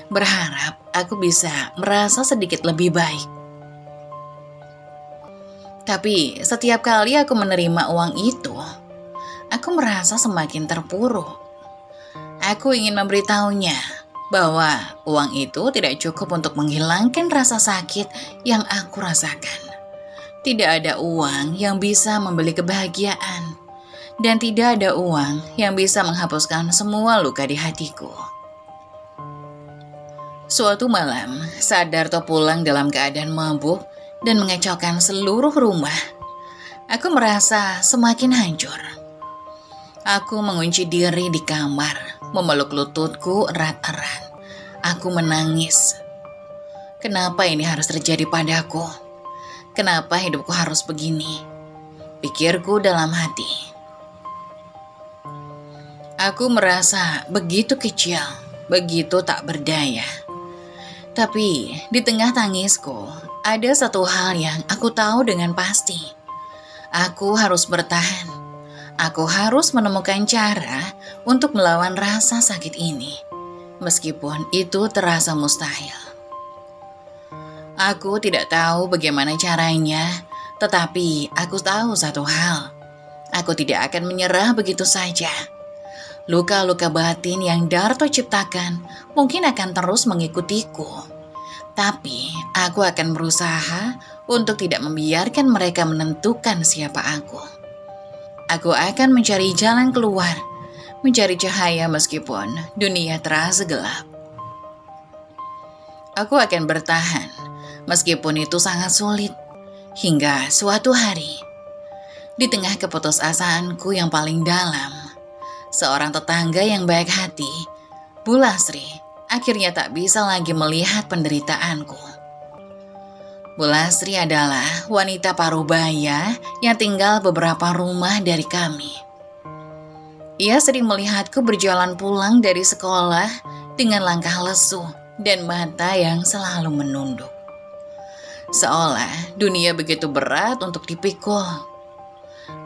Berharap aku bisa merasa sedikit lebih baik. Tapi setiap kali aku menerima uang itu, aku merasa semakin terpuruk. Aku ingin memberitahunya bahwa uang itu tidak cukup untuk menghilangkan rasa sakit yang aku rasakan. Tidak ada uang yang bisa membeli kebahagiaan, dan tidak ada uang yang bisa menghapuskan semua luka di hatiku. Suatu malam, saat Darto pulang dalam keadaan mabuk dan mengacaukan seluruh rumah, aku merasa semakin hancur. Aku mengunci diri di kamar, memeluk lututku erat-erat. Aku menangis. Kenapa ini harus terjadi padaku? Kenapa hidupku harus begini? Pikirku dalam hati. Aku merasa begitu kecil, begitu tak berdaya. Tapi di tengah tangisku, ada satu hal yang aku tahu dengan pasti. Aku harus bertahan. Aku harus menemukan cara untuk melawan rasa sakit ini, meskipun itu terasa mustahil. Aku tidak tahu bagaimana caranya, tetapi aku tahu satu hal. Aku tidak akan menyerah begitu saja. Luka-luka batin yang Darto ciptakan mungkin akan terus mengikutiku. Tapi aku akan berusaha untuk tidak membiarkan mereka menentukan siapa aku. Aku akan mencari jalan keluar, mencari cahaya meskipun dunia terasa gelap. Aku akan bertahan meskipun itu sangat sulit, hingga suatu hari, di tengah keputusasaanku yang paling dalam, seorang tetangga yang baik hati, Bu Lasri, akhirnya tak bisa lagi melihat penderitaanku. Bu Lasri adalah wanita parubaya yang tinggal beberapa rumah dari kami. Ia sering melihatku berjalan pulang dari sekolah dengan langkah lesu dan mata yang selalu menunduk. Seolah dunia begitu berat untuk dipikul.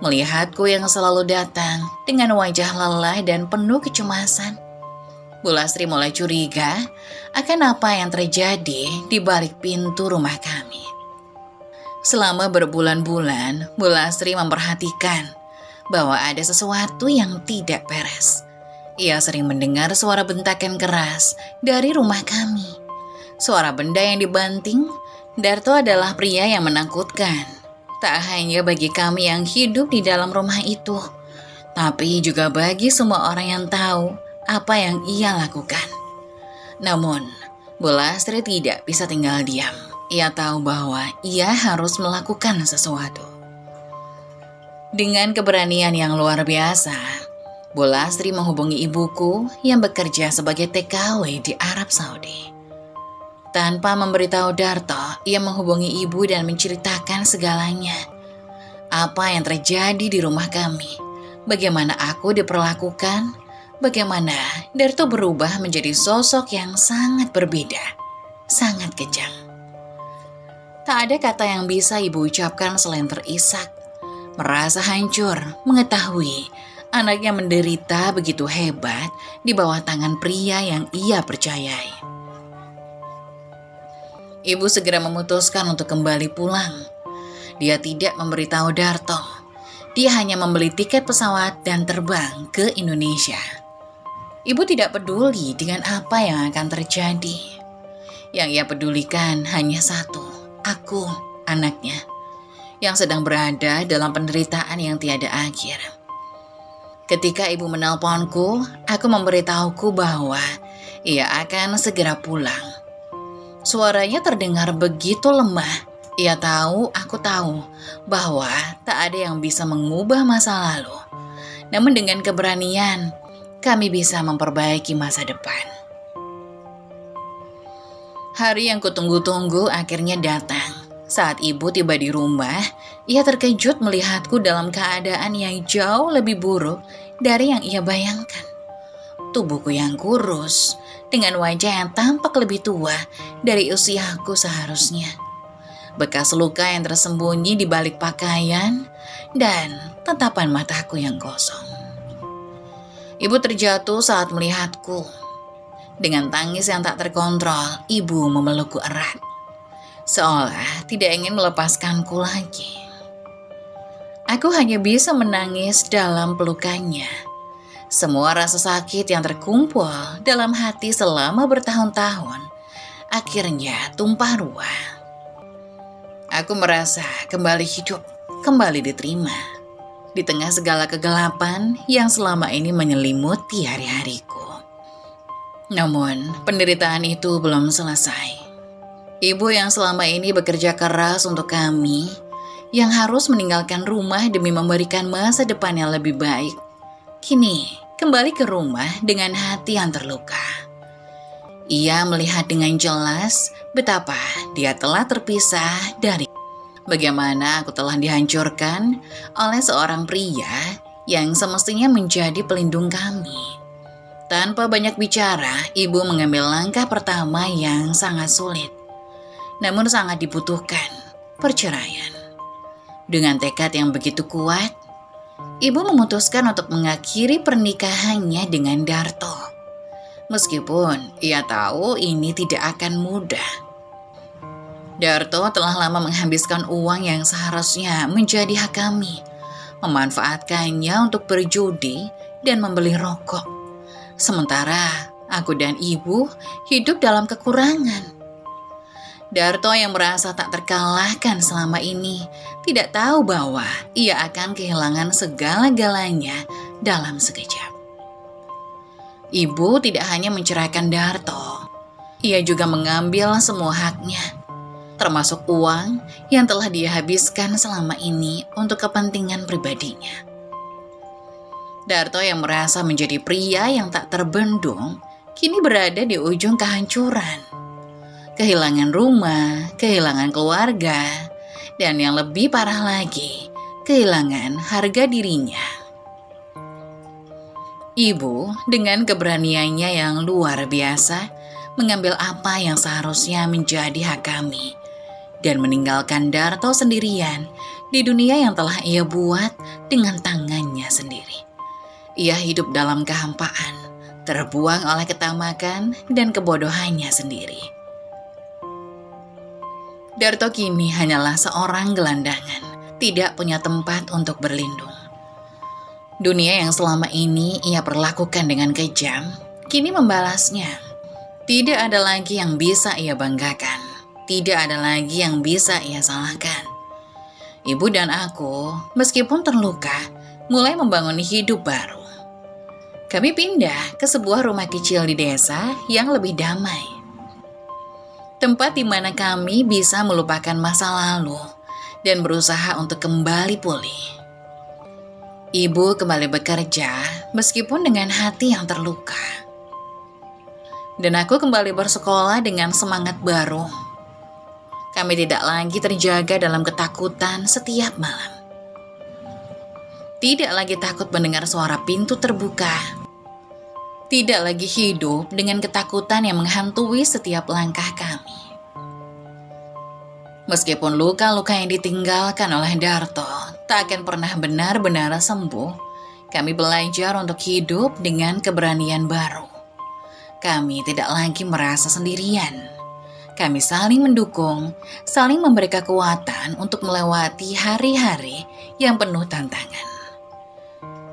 Melihatku yang selalu datang dengan wajah lelah dan penuh kecemasan, Bu Lasri mulai curiga akan apa yang terjadi di balik pintu rumah kami. Selama berbulan-bulan, Bu Lasri memperhatikan bahwa ada sesuatu yang tidak beres. Ia sering mendengar suara bentakan keras dari rumah kami. Suara benda yang dibanting. Darto adalah pria yang menakutkan. Tak hanya bagi kami yang hidup di dalam rumah itu, tapi juga bagi semua orang yang tahu apa yang ia lakukan. Namun, Bu Lasri tidak bisa tinggal diam. Ia tahu bahwa ia harus melakukan sesuatu. Dengan keberanian yang luar biasa, Bu Lasri menghubungi ibuku yang bekerja sebagai TKW di Arab Saudi. Tanpa memberitahu Darto, ia menghubungi ibu dan menceritakan segalanya. Apa yang terjadi di rumah kami, bagaimana aku diperlakukan, bagaimana Darto berubah menjadi sosok yang sangat berbeda, sangat kejam. Tak ada kata yang bisa ibu ucapkan selain terisak, merasa hancur mengetahui anaknya menderita begitu hebat di bawah tangan pria yang ia percayai. Ibu segera memutuskan untuk kembali pulang. Dia tidak memberitahu Darto. Dia hanya membeli tiket pesawat dan terbang ke Indonesia. Ibu tidak peduli dengan apa yang akan terjadi. Yang ia pedulikan hanya satu, aku, anaknya, yang sedang berada dalam penderitaan yang tiada akhir. Ketika ibu menelponku, aku memberitahuku bahwa ia akan segera pulang. Suaranya terdengar begitu lemah. Ia tahu, aku tahu, bahwa tak ada yang bisa mengubah masa lalu. Namun dengan keberanian, kami bisa memperbaiki masa depan. Hari yang kutunggu-tunggu akhirnya datang. Saat ibu tiba di rumah, Ia terkejut melihatku dalam keadaan yang jauh lebih buruk dari yang ia bayangkan. Tubuhku yang kurus, dengan wajah yang tampak lebih tua dari usiaku seharusnya. Bekas luka yang tersembunyi di balik pakaian, dan tatapan mataku yang kosong. Ibu terjatuh saat melihatku. Dengan tangis yang tak terkontrol, ibu memelukku erat, seolah tidak ingin melepaskanku lagi. Aku hanya bisa menangis dalam pelukannya. Semua rasa sakit yang terkumpul dalam hati selama bertahun-tahun akhirnya tumpah ruah. Aku merasa kembali hidup, kembali diterima di tengah segala kegelapan yang selama ini menyelimuti hari-hariku. Namun, penderitaan itu belum selesai. Ibu yang selama ini bekerja keras untuk kami, yang harus meninggalkan rumah demi memberikan masa depan yang lebih baik, kini kembali ke rumah dengan hati yang terluka. Ia melihat dengan jelas betapa dia telah terpisah dari bagaimana aku telah dihancurkan oleh seorang pria yang semestinya menjadi pelindung kami. Tanpa banyak bicara, ibu mengambil langkah pertama yang sangat sulit, namun sangat dibutuhkan, perceraian. Dengan tekad yang begitu kuat, ibu memutuskan untuk mengakhiri pernikahannya dengan Darto. Meskipun ia tahu ini tidak akan mudah. Darto telah lama menghabiskan uang yang seharusnya menjadi hak kami, memanfaatkannya untuk berjudi dan membeli rokok. Sementara aku dan ibu hidup dalam kekurangan. Darto yang merasa tak terkalahkan selama ini tidak tahu bahwa ia akan kehilangan segala-galanya dalam sekejap. Ibu tidak hanya menceraikan Darto, ia juga mengambil semua haknya, termasuk uang yang telah dia habiskan selama ini untuk kepentingan pribadinya. Darto yang merasa menjadi pria yang tak terbendung, kini berada di ujung kehancuran. Kehilangan rumah, kehilangan keluarga, dan yang lebih parah lagi, kehilangan harga dirinya. Ibu dengan keberaniannya yang luar biasa mengambil apa yang seharusnya menjadi hak kami dan meninggalkan Darto sendirian di dunia yang telah ia buat dengan tangannya sendiri. Ia hidup dalam kehampaan, terbuang oleh ketamakan dan kebodohannya sendiri. Darto kini hanyalah seorang gelandangan, tidak punya tempat untuk berlindung. Dunia yang selama ini ia perlakukan dengan kejam, kini membalasnya. Tidak ada lagi yang bisa ia banggakan, tidak ada lagi yang bisa ia salahkan. Ibu dan aku, meskipun terluka, mulai membangun hidup baru. Kami pindah ke sebuah rumah kecil di desa yang lebih damai. Tempat di mana kami bisa melupakan masa lalu dan berusaha untuk kembali pulih. Ibu kembali bekerja meskipun dengan hati yang terluka. Dan aku kembali bersekolah dengan semangat baru. Kami tidak lagi terjaga dalam ketakutan setiap malam. Tidak lagi takut mendengar suara pintu terbuka. Tidak lagi hidup dengan ketakutan yang menghantui setiap langkah kami. Meskipun luka-luka yang ditinggalkan oleh Darto tak akan pernah benar-benar sembuh, kami belajar untuk hidup dengan keberanian baru. Kami tidak lagi merasa sendirian. Kami saling mendukung, saling memberi kekuatan untuk melewati hari-hari yang penuh tantangan.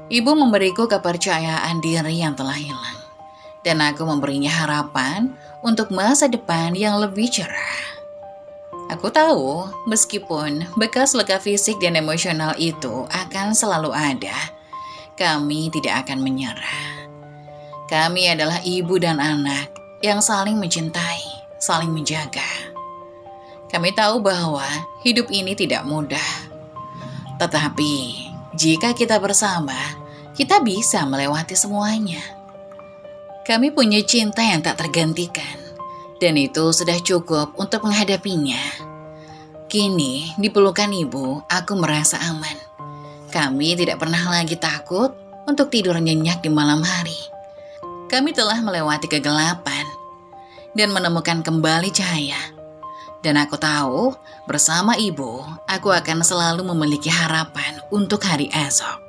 Ibu memberiku kepercayaan diri yang telah hilang, dan aku memberinya harapan untuk masa depan yang lebih cerah. Aku tahu, meskipun bekas luka fisik dan emosional itu akan selalu ada, kami tidak akan menyerah. Kami adalah ibu dan anak yang saling mencintai, saling menjaga. Kami tahu bahwa hidup ini tidak mudah, tetapi jika kita bersama, kita bisa melewati semuanya. Kami punya cinta yang tak tergantikan, dan itu sudah cukup untuk menghadapinya. Kini, di pelukan ibu, aku merasa aman. Kami tidak pernah lagi takut untuk tidur nyenyak di malam hari. Kami telah melewati kegelapan dan menemukan kembali cahaya. Dan aku tahu, bersama ibu, aku akan selalu memiliki harapan untuk hari esok.